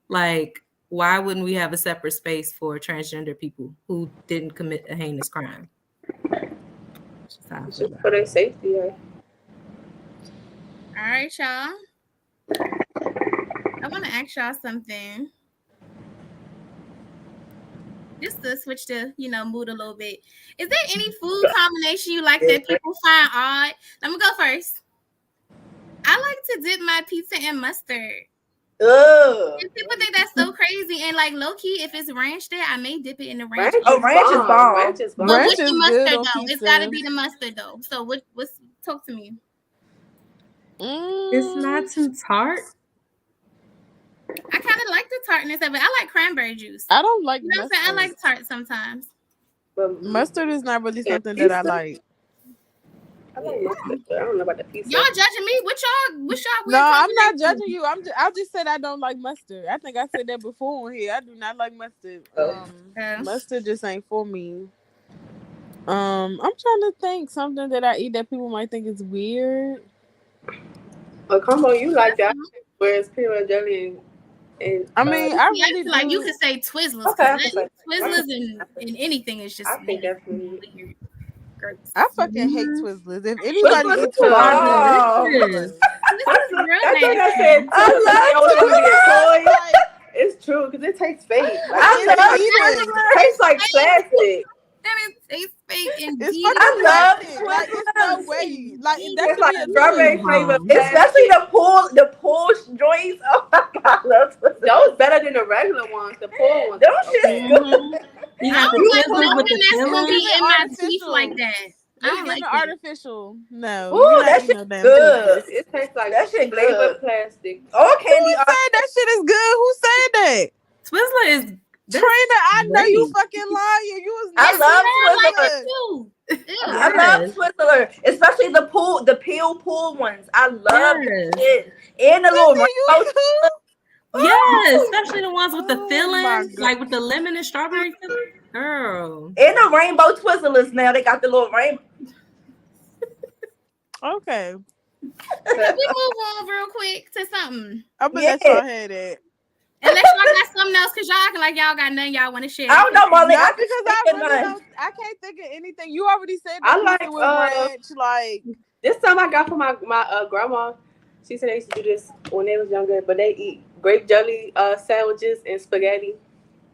like, why wouldn't we have a separate space for transgender people who didn't commit a heinous crime? Just for their safety. Yeah. All right, y'all. I want to ask y'all something. Just to switch the, mood a little bit. Is there any food combination you like that people find odd? Let me go first. I like to dip my pizza in mustard. Ugh. And people think that's so crazy. And like low key, if it's ranch there, I may dip it in the ranch. Ranch is bomb. Ranch is bomb. But Ranch with the is mustard good on though, pizza. it's got to be the mustard though. So what's talk to me? It's not too tart. I kind of like the tartness of it. I like cranberry juice. I don't like You know what I'm saying? I mustard. like tart sometimes. But Mustard is not really something that I like. I like mustard, but I don't know about the pizza. Y'all judging me? What y'all? No, I'm not judging you. I just said I don't like mustard. I think I said that before on here. I do not like mustard. Mustard just ain't for me. I'm trying to think something that I eat that people might think is weird. A combo you like that, where it's peanut butter jelly and I mean, I really feel like do. you could say Twizzlers. Okay. Twizzlers and anything is just I think that's weird. weird. I fucking hate Twizzlers. If anybody Twizzlers eats is Twizzlers, I love It's true because it tastes fake. I It tastes like plastic. And it tastes fake and it's deep. fucking I love plastic. Like it's no way. Like that It's could like be a strawberry Twizzler. flavor, especially the pool joints. Oh my god, I love Twizzlers. Those better than the regular ones, the pool ones. Those shit's good. You I got don't like the Twizzlers with nothing the that's gonna be filling. in my Artificial. teeth like that. I don't It's like giving that. artificial. No. Ooh, you're not that eating shit's damn good. Twizzlers. It tastes like That shit flavored good. plastic. All Who candy. said that shit is good? Who said that? Twizzler is Trina, I know you great. fucking lying. You was I not love I like Twizzlers. it too. Ew. I love Twizzlers, especially the peel ones. I love Yes. it. And the little rainbow. Yes, especially the ones with the Oh my filling, God. like with the lemon and strawberry filling. Girl. And the rainbow Twizzlers now. They got the little rainbow. Okay. Can we move on real quick to something? I'm gonna let y'all have that. Unless y'all got something else, because y'all acting like y'all got nothing y'all want to share. I don't know, Marley. Not I because just I think really none. don't. I can't think of anything. You already said I that like, pizza with ranch. Like This time I got from my grandma. She said they used to do this when they was younger, but they eat grape jelly sandwiches and spaghetti.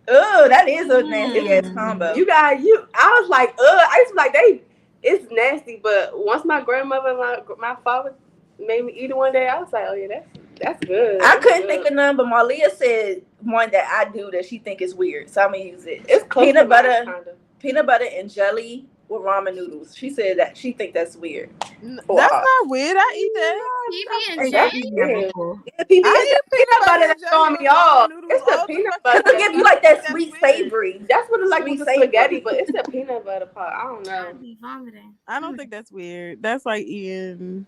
Oh, that is a nasty ass combo. I was like, I used to be like, it's nasty, but once my grandmother and my father made me eat it one day, I was like, oh yeah, that's good. I couldn't think of none, but Marlia said one that I do that she think is weird, so I'm gonna use it. It's close peanut to mine, butter, kinda. peanut butter and jelly with ramen noodles. She said that she think that's weird. that's not weird. I eat that. PB and Hey, J. that's Before. Yeah, PB I eat Peanut butter that's and throwing jelly me off. with It's the all peanut fucking butter. It'll give you like that That's sweet weird. savory. That's what it's like Sweet with the savory. spaghetti, but it's the peanut butter part. I don't know. I'd be vomiting. I don't think that's weird. That's like eating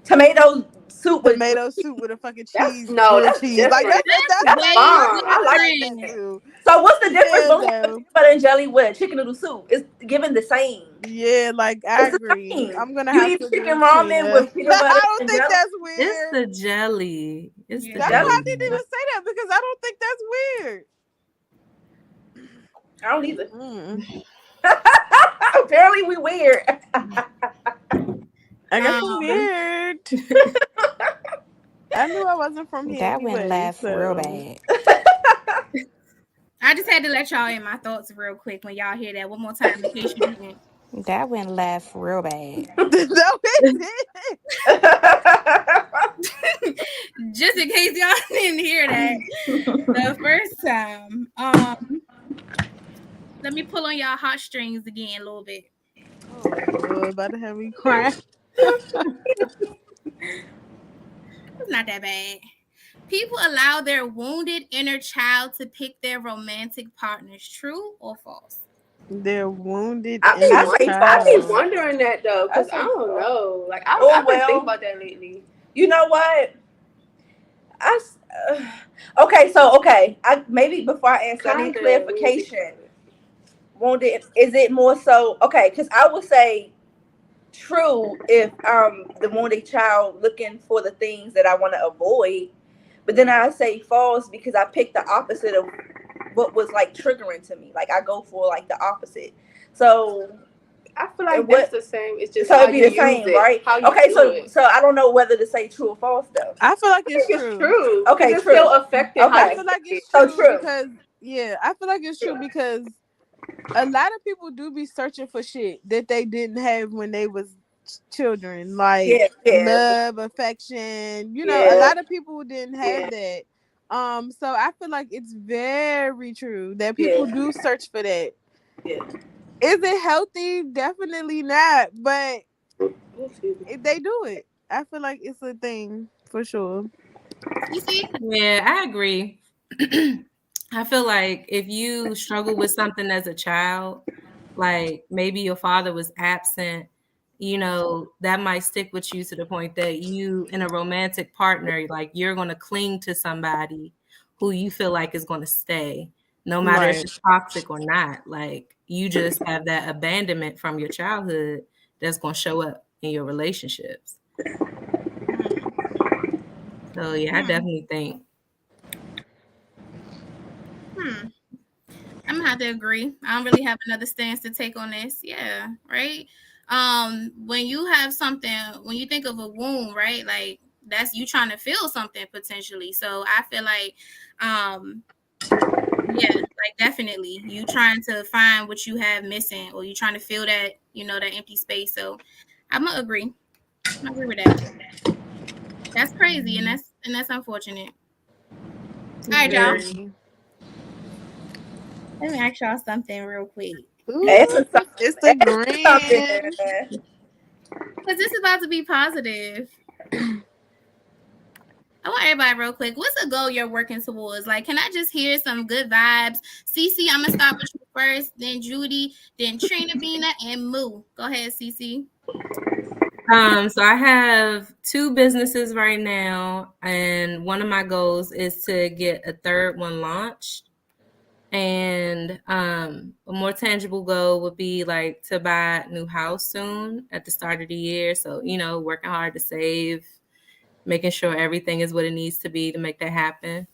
Tomato soup with tomato soup with a fucking That's- cheese. no, grilled that's cheese. Like different. that's That's way fine. I like different. too. So what's the difference Yeah, between no. peanut butter and jelly with chicken noodle soup. It's given the same. Yeah, like I It's the agree. same. I'm gonna You have eat to chicken agree ramen too, with peanut butter I don't and think jelly. that's It's weird. the jelly. It's Yeah. the That's Jelly. why I jelly. didn't even say that because I don't think that's weird. I don't either. Mm. Apparently, we weird. I guess I'm Um, weird. I knew I wasn't from here That went anyway, left real so bad. I just had to let y'all in my thoughts real quick when y'all hear that one more time in case you didn't. That went left real bad. no, it didn't. Just in case y'all didn't hear that the first time. Let me pull on y'all heartstrings again a little bit. Oh Lord, about to have me cry. It's not that bad. People allow their wounded inner child to pick their romantic partners. True or false? They're wounded I in say the I be false. wondering that though, because I I say don't false. know. Like Oh, I've been well. thinking about that lately. You know what? Okay. I maybe before I answer, I need Kinda clarification. Wounded? Is it more so? Okay, because I would say true if the wounded child looking for the things that I want to avoid, but then I say false because I picked the opposite of what was like triggering to me. Like I go for like the opposite. So I feel like And what- that's the same. It's just so how it'd be you the same, use it. right? How you Okay, do so it. I don't know whether to say true or false though. I feel like I it's think true. it's true. Okay, It's true. still affecting Okay. how I you feel like think. it's So true true. because I feel like it's true because a lot of people do be searching for shit that they didn't have when they was children, like Yeah. love, affection. You know, a Yeah. lot of people didn't have Yeah. that. So I feel like it's very true that people do search for that. Yeah. Is it healthy? Definitely not. But Excuse me. they do it. I feel like it's a thing for sure. You see? Yeah, I agree. I feel like if you struggle with something as a child, like maybe your father was absent, that might stick with you to the point that you, in a romantic partner, like you're going to cling to somebody who you feel like is going to stay, no matter if it's toxic or not. Like you just have that abandonment from your childhood that's going to show up in your relationships. So yeah, I definitely think. I'm gonna have to agree. I don't really have another stance to take on this. Yeah, right. When you have something, when you think of a wound, right? Like that's you trying to feel something potentially. So I feel like, yeah, like definitely you trying to find what you have missing, or you trying to fill that, that empty space. So I'm gonna agree. I agree with that. That's crazy, and that's unfortunate. All right, y'all. Very. Let me ask y'all something real quick. Ooh, It's it's the grand. something. Because this is about to be positive. I want everybody real quick. What's a goal you're working towards? Like, can I just hear some good vibes? Cece, I'm gonna start with you first, then Judy, then Trina Bina, and Moo. Go ahead, Cece. So I have 2 businesses right now, and one of my goals is to get a third one launched. And a more tangible goal would be like to buy a new house soon at the start of the year. So, working hard to save, making sure everything is what it needs to be to make that happen.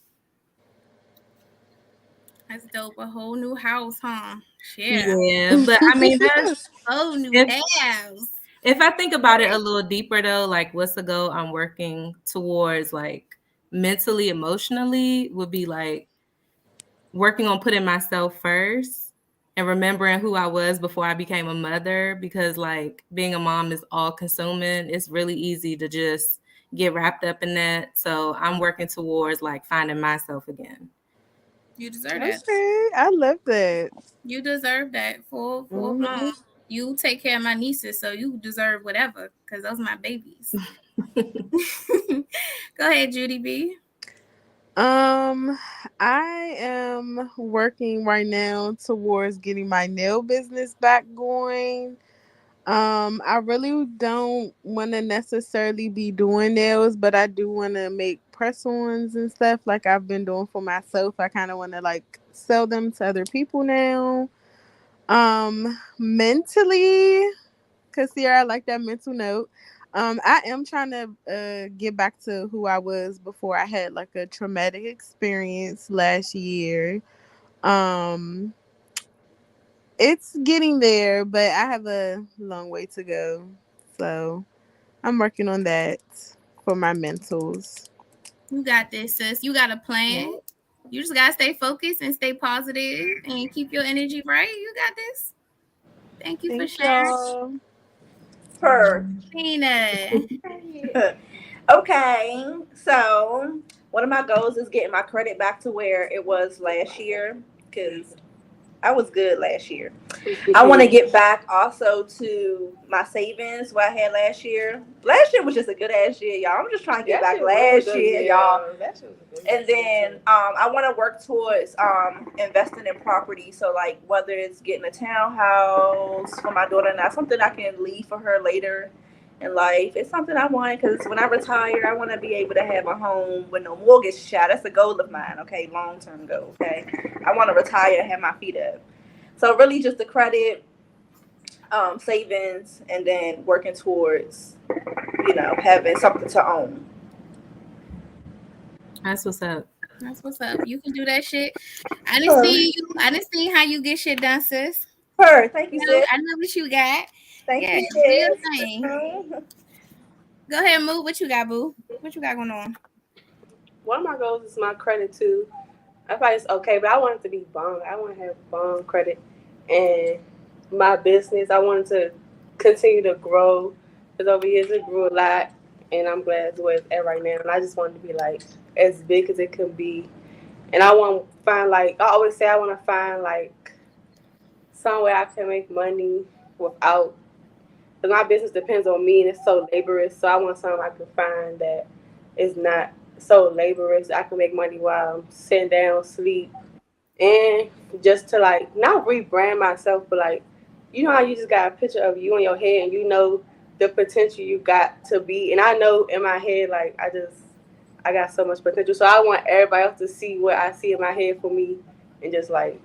That's dope. A whole new house, huh? Yeah, but I mean, that's whole new house. If I think about it a little deeper though, like what's the goal I'm working towards, like mentally, emotionally, would be like working on putting myself first and remembering who I was before I became a mother, because like being a mom is all consuming. It's really easy to just get wrapped up in that. So I'm working towards like finding myself again. You deserve that. Okay, I love that. You deserve that full blown. You take care of my nieces, so you deserve whatever, because those are my babies. Go ahead, Judy B. I am working right now towards getting my nail business back going. I really don't want to necessarily be doing nails, but I do want to make press-ons and stuff like I've been doing for myself. I kind of want to like sell them to other people now. Mentally, because Sierra, I like that mental note. I am trying to get back to who I was before I had like a traumatic experience last year. Um, it's getting there, but I have a long way to go. So I'm working on that for my mentals. You got this, sis. You got a plan. You just gotta stay focused and stay positive and keep your energy right. You got this. Thank you for Thank sharing, y'all. Per. Tina. Okay, so one of my goals is getting my credit back to where it was last year because I was good last year. I want to get back also to my savings what I had last year. Last year was just a good ass year, y'all. I'm just trying to get back last year, y'all. And then I want to work towards investing in property. So like whether it's getting a townhouse for my daughter, not something I can leave for her later in life. It's something I want because when I retire, I want to be able to have a home with no mortgage child. That's a goal of mine. Okay, long term goal. Okay, I want to retire and have my feet up. So really, just the credit, savings, and then working towards, having something to own. That's what's up. That's what's up. You can do that shit. I didn't see you. I didn't see how you get shit done, sis. Her, thank you, sis. I know what you got. Thank Yeah, you, do your sis. thing. Go ahead, Moo. What you got, boo? What you got going on? One of my goals is my credit too. I thought it's okay, but I want it to be bomb. I want to have bomb credit, and my business. I wanted to continue to grow because over years it grew a lot, and I'm glad it's where it's at right now. And I just want it to be like as big as it can be. And I want to find like I always say I want to find like somewhere I can make money without. Because my business depends on me and it's so laborious. So I want something I can find that is not so laborious. I can make money while I'm sitting down, sleep, and just to like not rebrand myself, but like you know how you just got a picture of you in your head and you know the potential you got to be. And I know in my head like I got so much potential. So I want everybody else to see what I see in my head for me and just like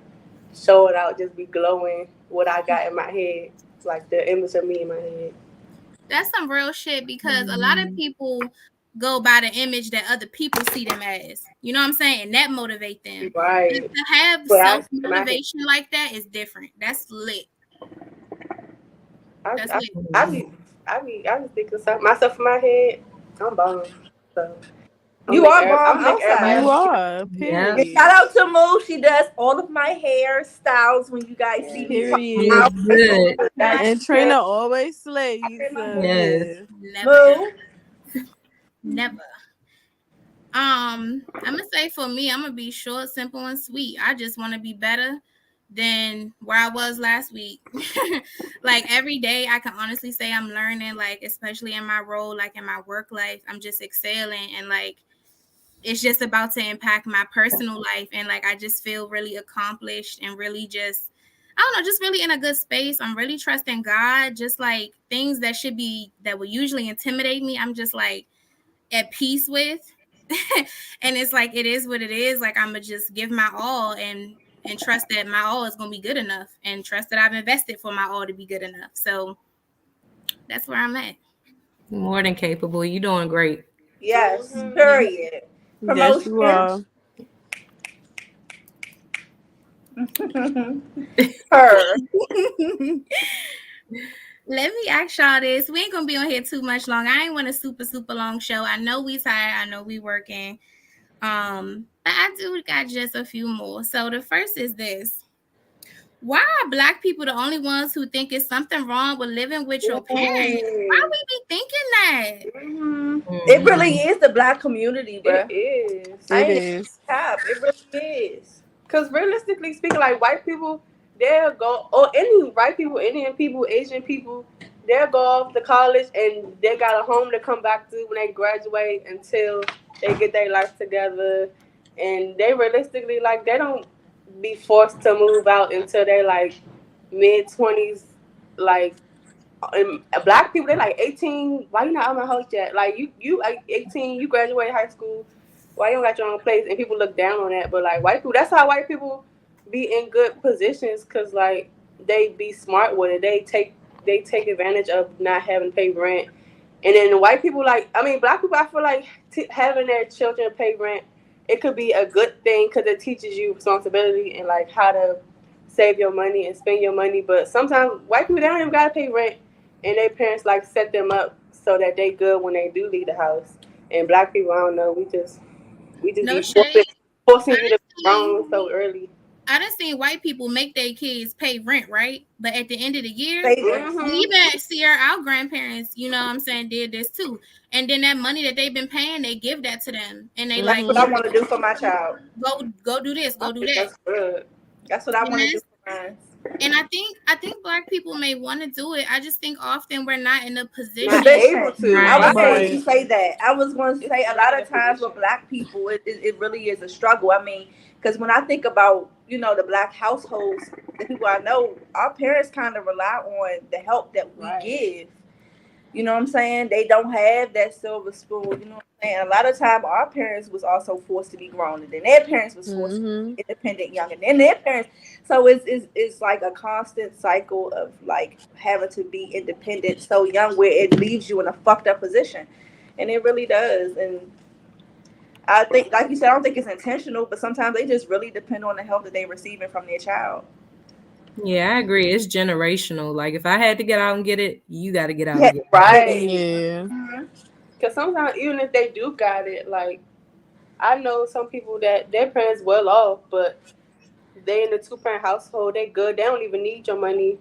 show it out, just be glowing what I got in my head, like the image of me in my head. That's some real shit because a lot of people go by the image that other people see them as. You know what I'm saying? And that motivate them. Right. And to have But self-motivation like that is different. That's lit. I was thinking something myself in my head. I'm bomb. So You are bomb outside. You are. Yeah. Period. Shout out to Moo. She does all of my hairstyles when you guys see me. Period. Good. And Trina always slays. So Yes. Never. Never. I'm gonna say for me, I'm gonna be short, simple, and sweet. I just want to be better than where I was last week. Like every day I can honestly say I'm learning, like especially in my role, like in my work life, I'm just excelling and like it's just about to impact my personal life and like I just feel really accomplished and really just I don't know, just really in a good space. I'm really trusting God, just like things that would usually intimidate me. I'm just like at peace with. And it's like it is what it is. Like I'm gonna just give my all and trust that my all is gonna be good enough and trust that I've invested for my all to be good enough. So that's where I'm at. More than capable. You doing great. Yes, period. yes, you are. Her. Let me ask y'all this. We ain't gonna be on here too much long. I ain't want a super long show. I know we tired. I know we working. But I do got just a few more. So the first is this. Why are Black people the only ones who think it's something wrong with living with your parents? Why we be thinking that? It really is the Black community, bro. It is. It is. It really is. Because realistically speaking, like white people, they'll go, or any white people, Indian people, Asian people, they'll go off to college and they got a home to come back to when they graduate until they get their life together. And they realistically, like, they don't be forced to move out until they like mid-20s. Like, and Black people, they like 18. Why you not on my house yet? Like, you like 18, you graduate high school. Why you don't got your own place? And people look down on that. But like white people, that's how white people be in good positions because like they be smart with it. They take advantage of not having to pay rent. And then the white people, black people, I feel like having their children pay rent, it could be a good thing because it teaches you responsibility and like how to save your money and spend your money. But sometimes white people, they don't even gotta pay rent, and their parents like set them up so that they good when they do leave the house. And black people, I don't know, we just No be shade. forcing you to be grown so early. I done seen white people make their kids pay rent, right? But at the end of the year, They do. we even see our grandparents, you know what I'm saying, did this too. And then that money that they've been paying, they give that to them. And they That's like, what I want to do for my child. go do this, go do that. That's good. That's what I want to do for mine. And I think black people may want to do it. I just think often we're not in a position. Not able to. I was Right. going to say that. I was going to say a lot of times with black people, it really is a struggle. I mean, because when I think about, you know, the black households, the people I know, our parents kind of rely on the help that we give. You know what I'm saying? They don't have that silver spoon. You know what I'm saying? A lot of time, our parents was also forced to be grown, and then their parents was forced to be independent, young, and then their parents. So it's like a constant cycle of like having to be independent so young, where it leaves you in a fucked up position, and it really does. And I think, like you said, I don't think it's intentional, but sometimes they just really depend on the help that they're receiving from their child. Yeah, I agree. It's generational. Like if I had to get out and get it, you got to get out Yeah, and get it. Right. Yeah. Because sometimes even if they do got it, like I know some people that their parents well off, but they in a 2-parent household, they good. They don't even need your money,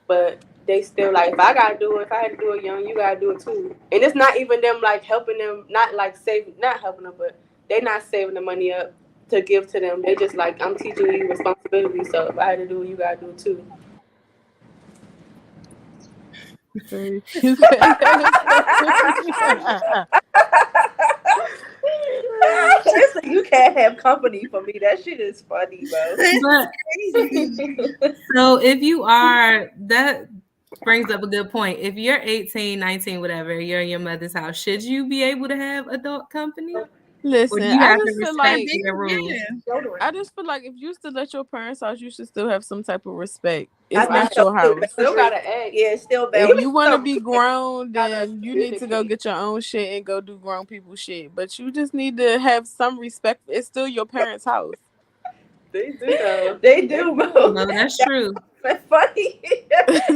but they still like, if I gotta do it, if I had to do it young, you gotta do it too. And it's not even them like helping them, not like saving, not helping them, but they not saving the money up to give to them. They just like, I'm teaching you responsibility, so if I had to do it, you gotta do it too. You can't have company for me. That shit is funny, bro. So if you are, that brings up a good point. If you're 18, 19, whatever, you're in your mother's house, should you be able to have adult company? Listen, Or do you I have to just feel respect like their rules? I just feel like if you still at your parents' house, you should still have some type of respect. I It's think not so your house. too. Still gotta act. Yeah, it's still If bad. you want to be grown, gotta then you need to go educate. get your own shit and go do grown people shit. But you just need to have some respect. It's still your parents' house. They do though. They do, bro. No, that's true. That's funny. That's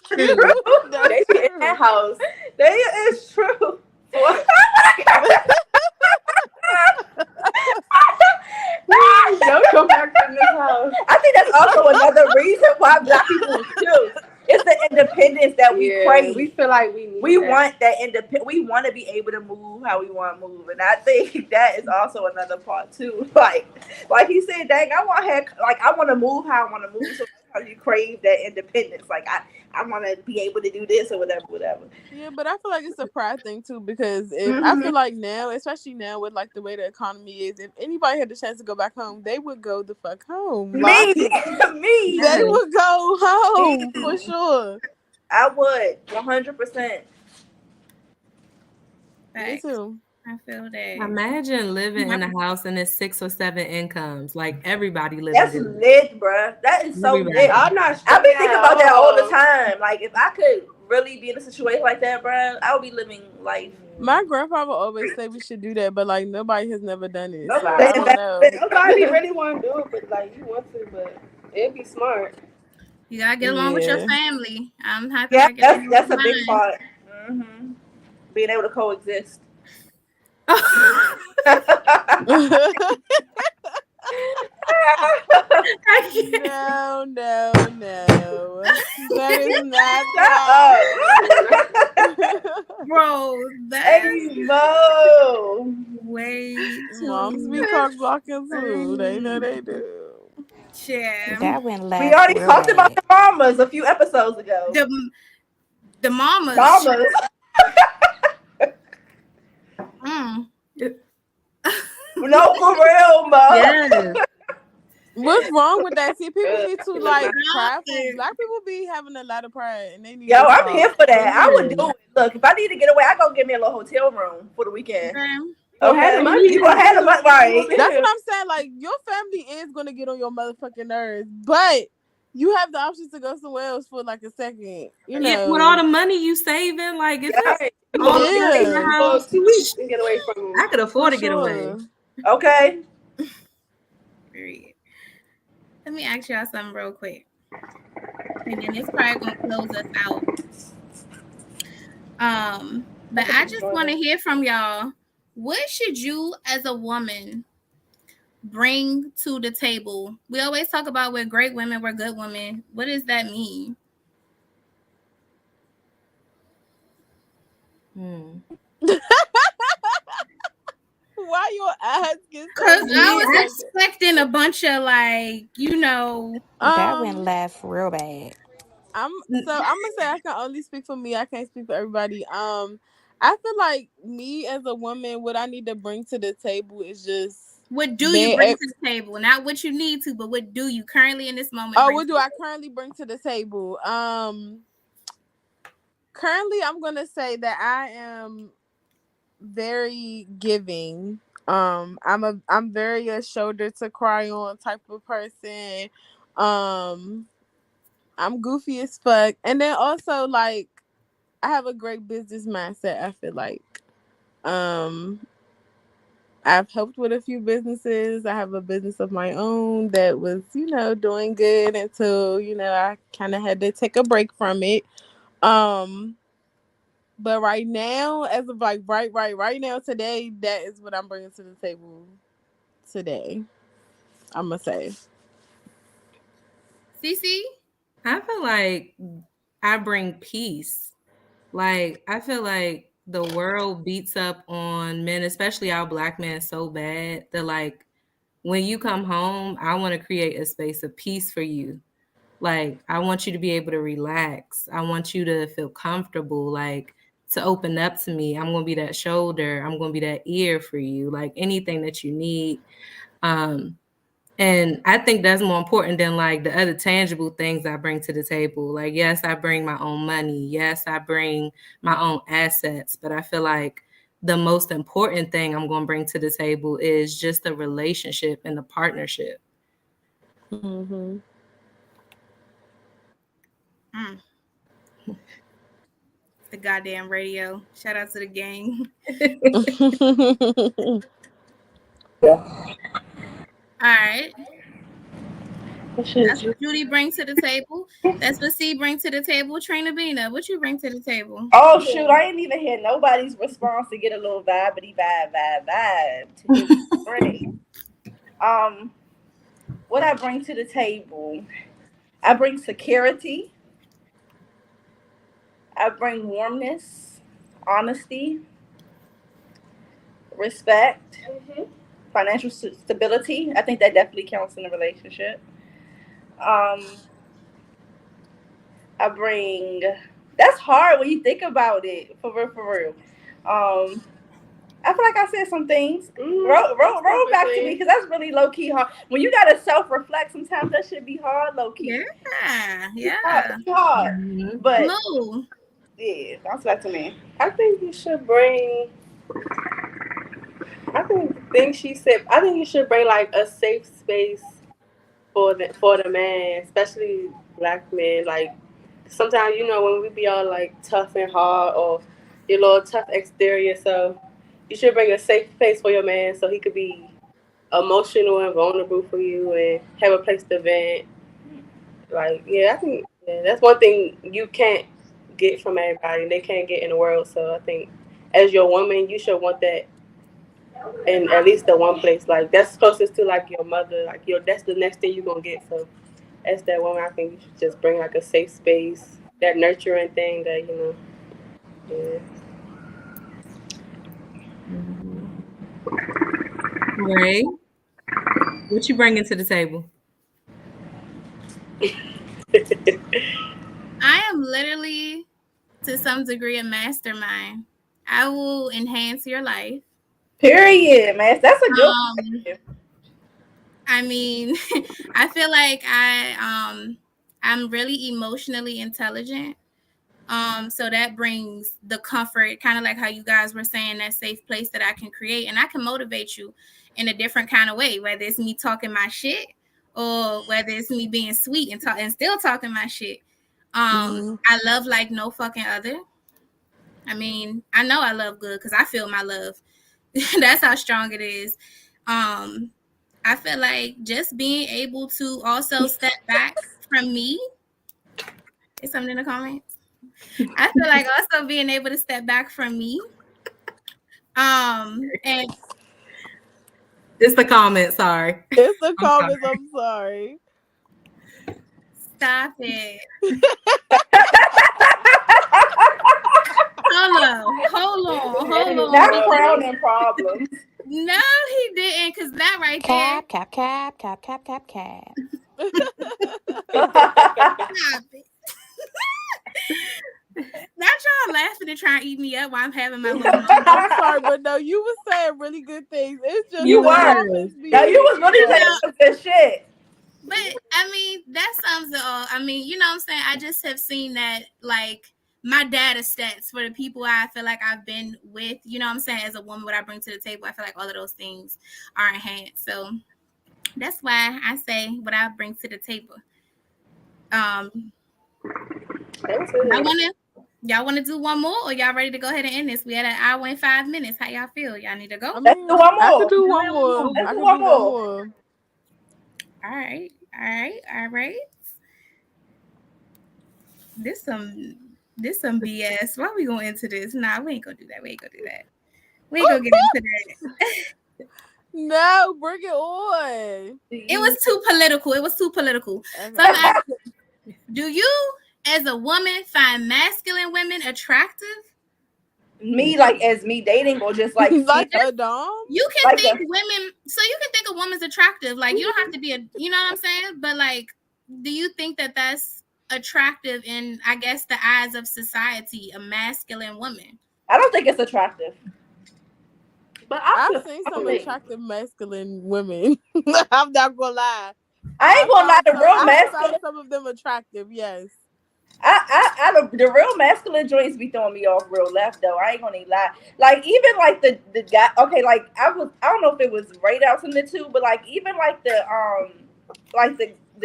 true. That's They be in true. that house. It's true. Don't come back from this house. I think that's also another reason why black people do. It's the independence that we crave. We feel like we need We that. want that independent. We want to be able to move how we want to move, and I think that is also another part too. Like he said, dang, I want to move how I want to move. So how you crave that independence? Like I want to be able to do this or whatever. Yeah, but I feel like it's a pride thing too, because I feel like now, especially now with like the way the economy is, if anybody had the chance to go back home, they would go the fuck home. Like, Me. they would go home for sure. I would 100%. Me too. I feel that. Imagine living in a house and it's 6 or 7 incomes. Like everybody living. That's good. lit, bruh. That is so Everybody. lit. I'm not. I be thinking about that all the time. Like if I could really be in a situation like that, bruh, I would be living life. My grandfather always say we should do that, but like nobody has never done it. So Nobody. I don't know. Nobody really want to do it, but like you want to, but it'd be smart. You gotta get along with your Yeah. family. I'm happy. Yeah, I get along that's a with big mine. part. Being able to coexist. No. That is not right. Bro, that's Hey, Mo. way too Moms be cock blocking too. They know they do. yeah. That went left. We already real talked about bad. the mamas a few episodes ago. The mamas. Mamas. Mm. No, for real, Mo. Yes. What's wrong with that? See, people need to like Nothing. prideful. Black people be having a lot of pride, and they need. Yo, to I'm stop. here for that. I would do it. Look, if I need to get away, I go get me a little hotel room for the weekend. Okay. Okay, you gonna have the money, right? That's what I'm saying. Like, your family is gonna get on your motherfucking nerves, but you have the option to go somewhere else for like a second. You Yeah, with all know. the money you saving, like if it's Right. all Yeah. in the For house, 2 weeks and get away from him. I could For afford to get away. sure. Okay. Period. Let me ask y'all something real quick. And then it's probably gonna close us out. But I just want to hear from y'all. What should you as a woman bring to the table? We always talk about we're great women, we're good women. What does that mean? Why your eyes get so Because big? I was like expecting a bunch of like, you know. That went that? left real bad. I'm gonna say I can only speak for me. I can't speak for everybody. I feel like me as a woman, what I need to bring to the table is just What do you being bring to the table? Not what you need to, but what do you currently in this moment? Oh, what do I currently bring to the table? Currently I'm gonna say that I am very giving. I'm very a shoulder to cry on type of person. I'm goofy as fuck. And then also like I have a great business mindset, I feel like. I've helped with a few businesses. I have a business of my own that was, doing good until, I kind of had to take a break from it. But right now, as of like right now, today, that is what I'm bringing to the table today. I'm gonna say. CC? I feel like I bring peace. Like I feel like the world beats up on men, especially our Black men, so bad that like when you come home, I want to create a space of peace for you. Like I want you to be able to relax. I want you to feel comfortable, like to open up to me. I'm going to be that shoulder. I'm going to be that ear for you, like anything that you need. And I think that's more important than like the other tangible things I bring to the table. Like, yes, I bring my own money. Yes, I bring my own assets. But I feel like the most important thing I'm going to bring to the table is just the relationship and the partnership. Mm-hmm. The goddamn radio. Shout out to the gang. All right. That's what Judy brings to the table. That's what C brings to the table. Trina Bina, what you bring to the table? Oh shoot, I ain't even hear nobody's response to get a little vibe to his Renee. What I bring to the table, I bring security. I bring warmness, honesty, respect, financial stability. I think that definitely counts in a relationship. Um, I bring. That's hard when you think about it. For real, for real. I feel like I said some things. Roll back to me because that's really low key hard. When you gotta self reflect, sometimes that should be hard, low key. Yeah. Hard. Mm-hmm. But Moo. yeah, bounce back to me. I think you should bring. I think you should bring like a safe space for the man, especially Black men. Like sometimes when we be all like tough and hard or your little tough exterior, so you should bring a safe place for your man so he could be emotional and vulnerable for you and have a place to vent. Like I think that's one thing you can't get from everybody. They can't get in the world. So I think as your woman, you should want that in at least the one place. Like that's closest to like your mother. Like that's the next thing you're gonna get. So as that woman, I think you should just bring like a safe space, that nurturing thing that Yeah. Ray, what you bringing to the table? I am literally, to some degree, a mastermind. I will enhance your life. Period, man. That's a good. I mean, I feel like I'm really emotionally intelligent. So that brings the comfort, kind of like how you guys were saying, that safe place that I can create, and I can motivate you in a different kind of way, whether it's me talking my shit or whether it's me being sweet and still talking my shit. I love like no fucking other. I mean, I know I love good because I feel my love. That's how strong it is. I feel like just being able to also step back from me. Is something in the comments? I feel like also being able to step back from me. And it's the comment, sorry. It's the comments, I'm sorry. Stop it. Hold on. That's crowning problems. No, he didn't, because that right there. Cap. Stop it. Not y'all laughing and trying to eat me up while I'm having my little moment. I'm sorry, but no, you were saying really good things. It's just You were. No, you was really saying some good shit. But I mean, that sums it all. I mean, you know what I'm saying? I just have seen that, like, my data stats for the people I feel like I've been with, you know what I'm saying, as a woman, what I bring to the table, I feel like all of those things are enhanced. So that's why I say what I bring to the table. Y'all want to do one more, or y'all ready to go ahead and end this? We had an hour and 5 minutes. How y'all feel? Y'all need to go? Let's do one more. I can do one more. Let's do one more. All right. This some BS. Why we going into this? Nah, we ain't gonna do that. We ain't gonna get into that. No, bring it on. It was too political. Okay. So I'm asking, do you, as a woman, find masculine women attractive? Me, like as me dating, or just like like a dom? You can think women. So you can think a woman's attractive. Like you don't have to be you know what I'm saying? But like, do you think that that's attractive in, I guess, the eyes of society, a masculine woman? I don't think it's attractive. But I've seen some attractive masculine women. I'm not gonna lie. I ain't gonna lie, the real masculine. Some of them attractive, yes. The real masculine joints be throwing me off real left though. I ain't gonna lie. Like even like the guy. Okay, like I don't know if it was right out from the two, but like even like the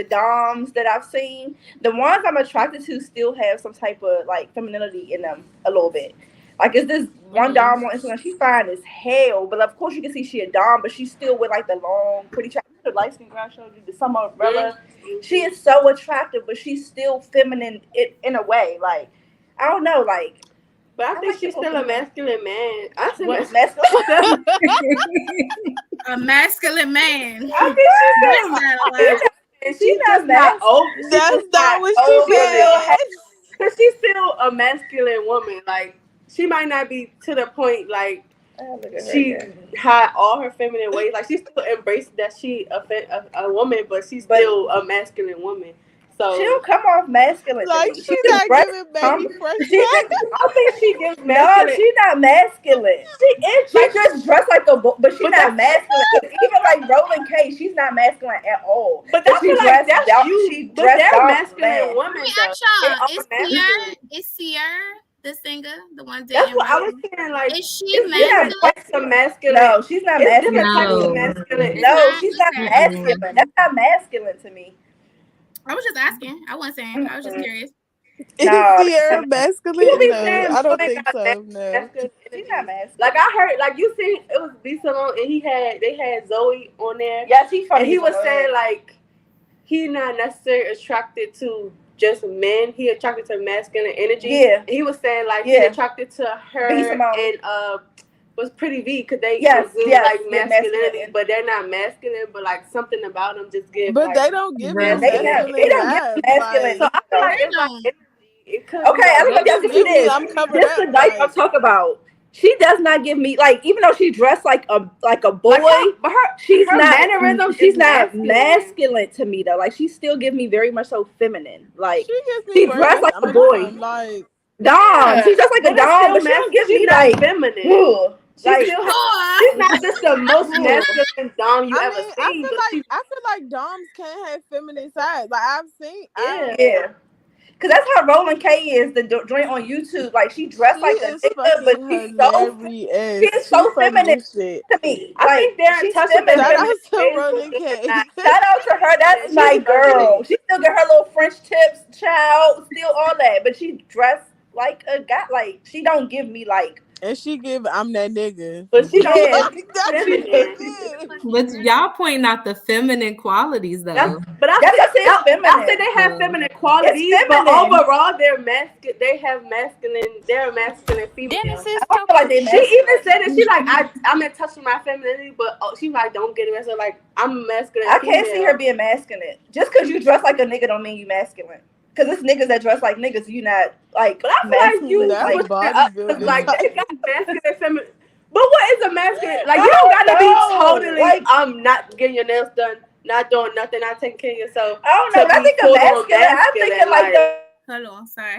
doms that I've seen, the ones I'm attracted to still have some type of like femininity in them a little bit. Like it's this one dom on Instagram, she's fine as hell, but of course you can see she a dom, but she's still with like the long, pretty the light skin girl I showed you, the summer umbrella. She is so attractive, but she's still feminine in a way. Like I don't know, like. But I think she's still a masculine man. I said masculine. A masculine man. I think she's not masculine. That's not what she said. Because she's still a masculine woman. Like she might not be to the point like she had all her feminine ways. Like she still embraced that she a woman, but she's still a masculine woman. So she don't come off masculine. Like she's not giving baby fresh. I think she gives masculine. No, she's not masculine. She just dressed like a but she's not masculine. Even like Roland K, she's not masculine at all. But that's she like that's down, you. she but they're masculine women. Is Sierra the singer, the one that's what I was saying. Like, is she masculine? No, she's not masculine. No, she's not masculine. That's not masculine to me. I was just asking. I wasn't saying. I was just curious. Is Sierra masculine? No, I don't think so. No, she's not masculine. Like I heard, like you seen, it was B Salone, and they had Zoe on there. Yes, he funny. And he was saying like he's not necessarily attracted to just men. He attracted to masculine energy. Yeah. And he was saying like he attracted to her and was Pretty V because they like masculinity, but they're not masculine. But like something about them just gives. But like, they don't give me they don't give masculine. So I feel like it's like okay, I don't know if you this. I'm covered this up. The type I'm talking about. She does not give me like, even though she dressed like a boy, but she's her not mannerism. She's not masculine to me though. Like she still gives me very much so feminine. Like she dressed like a boy. Like dom. She's just like a dom, but she don't give me like feminine. Ugh. Like, she's not just the most masculine dom you ever seen. I feel like doms can have feminine sides. Like I've seen. Cause that's how Roland K is. The joint on YouTube, like she dressed like a is nigga, but fucking she's so hilarious. she's so funny feminine as shit. to me. I Like think they're in she's touch with feminine. Shout them out to Facebook Roland and K. not- Shout out to her. That's Yeah, my she's girl. funny. She still get her little French tips, child, still all that, but she dressed like a guy. Like she don't give me like. And she give I'm that nigga. But she don't Yeah. Like, that's what feminine. she give. But y'all pointing out the feminine qualities though. But I That's what I said, I feminine. say they have Yeah. feminine qualities, It's but feminine. overall they're masculine. They have masculine. They're masculine female. Genesis I don't feel like they She even said that she like I'm in touch with my femininity, but she like don't get it. So like I'm masculine. I can't female. see her being masculine. Just because you dress like a nigga don't mean you masculine. Because it's niggas that dress like niggas, you not like. But I feel like you That's switch it up, 'cause, bodybuilding. like they got masculine, feminine. But what is a masculine? Like you don't gotta be totally. Like, I'm not getting your nails done, not doing nothing, not taking care of yourself. I don't know. to I be think of full-on masculine. I'm thinking like the. Hold on, sorry,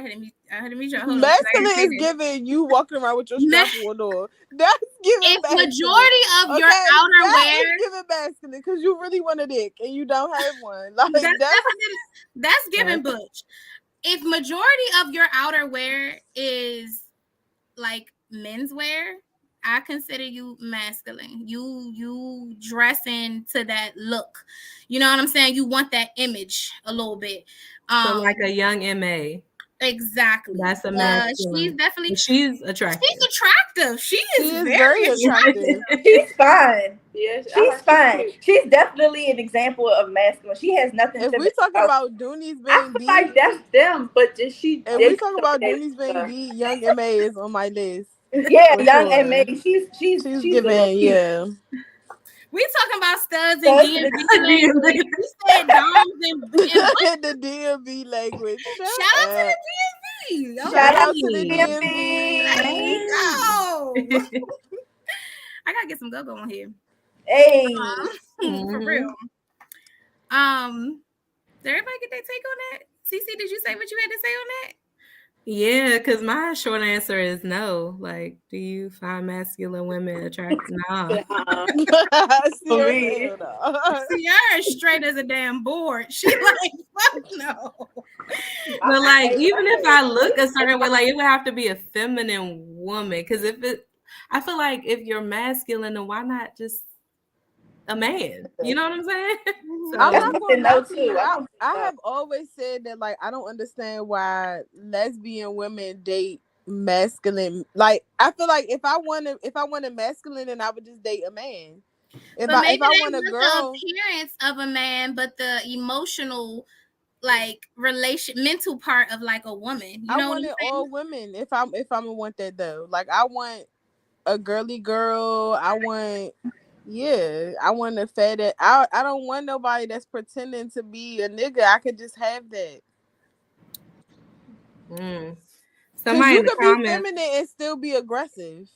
I had to meet y'all. Hold on, Masculine I is giving you walking around with your strap on. That's giving if masculine. majority of your that outerwear, is giving masculine because you really want a dick and you don't have one. Like that's giving butch. If majority of your outerwear is like menswear, I consider you masculine. You dressing to that look. You know what I'm saying? You want that image a little bit. So like a young MA. Exactly. That's a masculine. She's definitely She's attractive. She's attractive. She is very attractive. She's fine. Yes, She's fine. She's definitely an example of masculine. She has nothing If to we talk about Dooney's I being feel D, like that's them, but just she. if we talk about Dooney's being D, Young MA is on my list. Yeah, for young sure. and May. She's giving, yeah. We talking about studs and Studs DMV and language. We said doms and The DMV language. shout out to the DMV. Okay. Shout out to the There DMV. you go. I gotta get some go-go on here. Hey, For real. Did everybody get their take on that? Cece, did you say what you had to say on that? Yeah, because my short answer is no. Like, do you find masculine women attractive? Nah. Seriously, Sierra is straight as a damn board. She like, fuck no. But like, even if I look a certain way, like it would have to be a feminine woman. Because I feel like if you're masculine, then why not just a man? You know what I'm saying? So, I'm That's not something gonna lie though, to you. too. I have always said that like I don't understand why lesbian women date masculine. Like I feel like if I wanted masculine, then I would just date a man. If But maybe I they want a want girl, the appearance of a man, but the emotional, like mental part of like a woman. You I know what want I'm it saying? all women. If I'm gonna want that though, like I want a girly girl. I want a fat. I don't want nobody that's pretending to be a nigga. I could just have that. Somebody you in the could be comments, feminine and still be aggressive.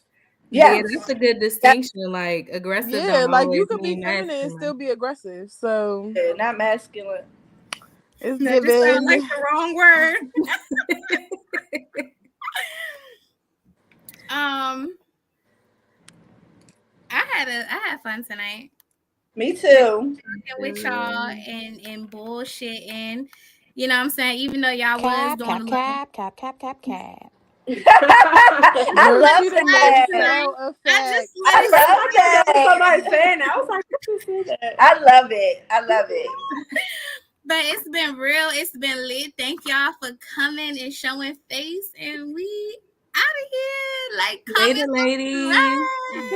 yeah, that's a good distinction. Like aggressive, Yeah, don't like you always could be mean feminine and masculine. still be aggressive. So yeah, not masculine. it's That just sounds given. like the wrong word. I had fun tonight. Me too. With y'all and bullshitting. You know what I'm saying? Even though y'all was Cap, doing cap, cap, cap, cap, cap, cap. I love that. I just I love that. Somebody saying that. I was like, what you say that? I love it. I love it. But it's been real. It's been lit. Thank y'all for coming and showing face. And we out of here. Like, Later, ladies.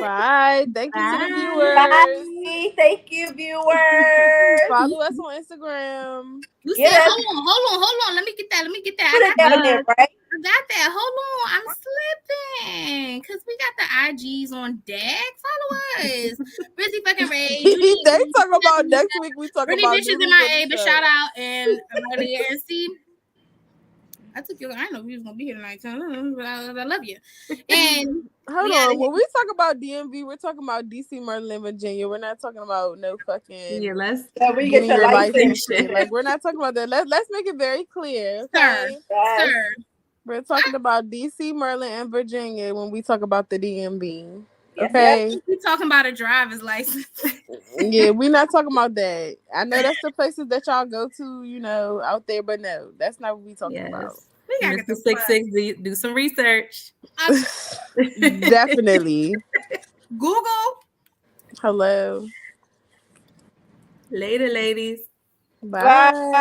Bye. Thank you to the viewers. Bye. Thank you, viewers. Follow us on Instagram. You Yeah. said, hold on. Let me get that. Put it down there, right? I got that. Hold on. I'm slipping. Because we got the IGs on deck. Follow us. Brizzy fucking Ray. They talk about next week. We talk Pretty about bitches in noodles my on A, the but show. shout out and see. I took you. I didn't know you was gonna be here tonight, so I love you. And Hold on. When we talk about DMV, we're talking about DC, Maryland, Virginia. We're not talking about no fucking Yeah, let's we get your license. shit. Like we're not talking about that. Let's make it very clear. Sir, Okay? Yes. sir. We're talking about DC, Maryland, and Virginia when we talk about the DMV. Okay. We talking about a driver's license. Yeah, we're not talking about that. I know that's the places that y'all go to, you know, out there, but no, that's not what we talking about. Yes. We gotta get Mr. the 66, do some research. Definitely. Google. Hello. Later, ladies. Bye.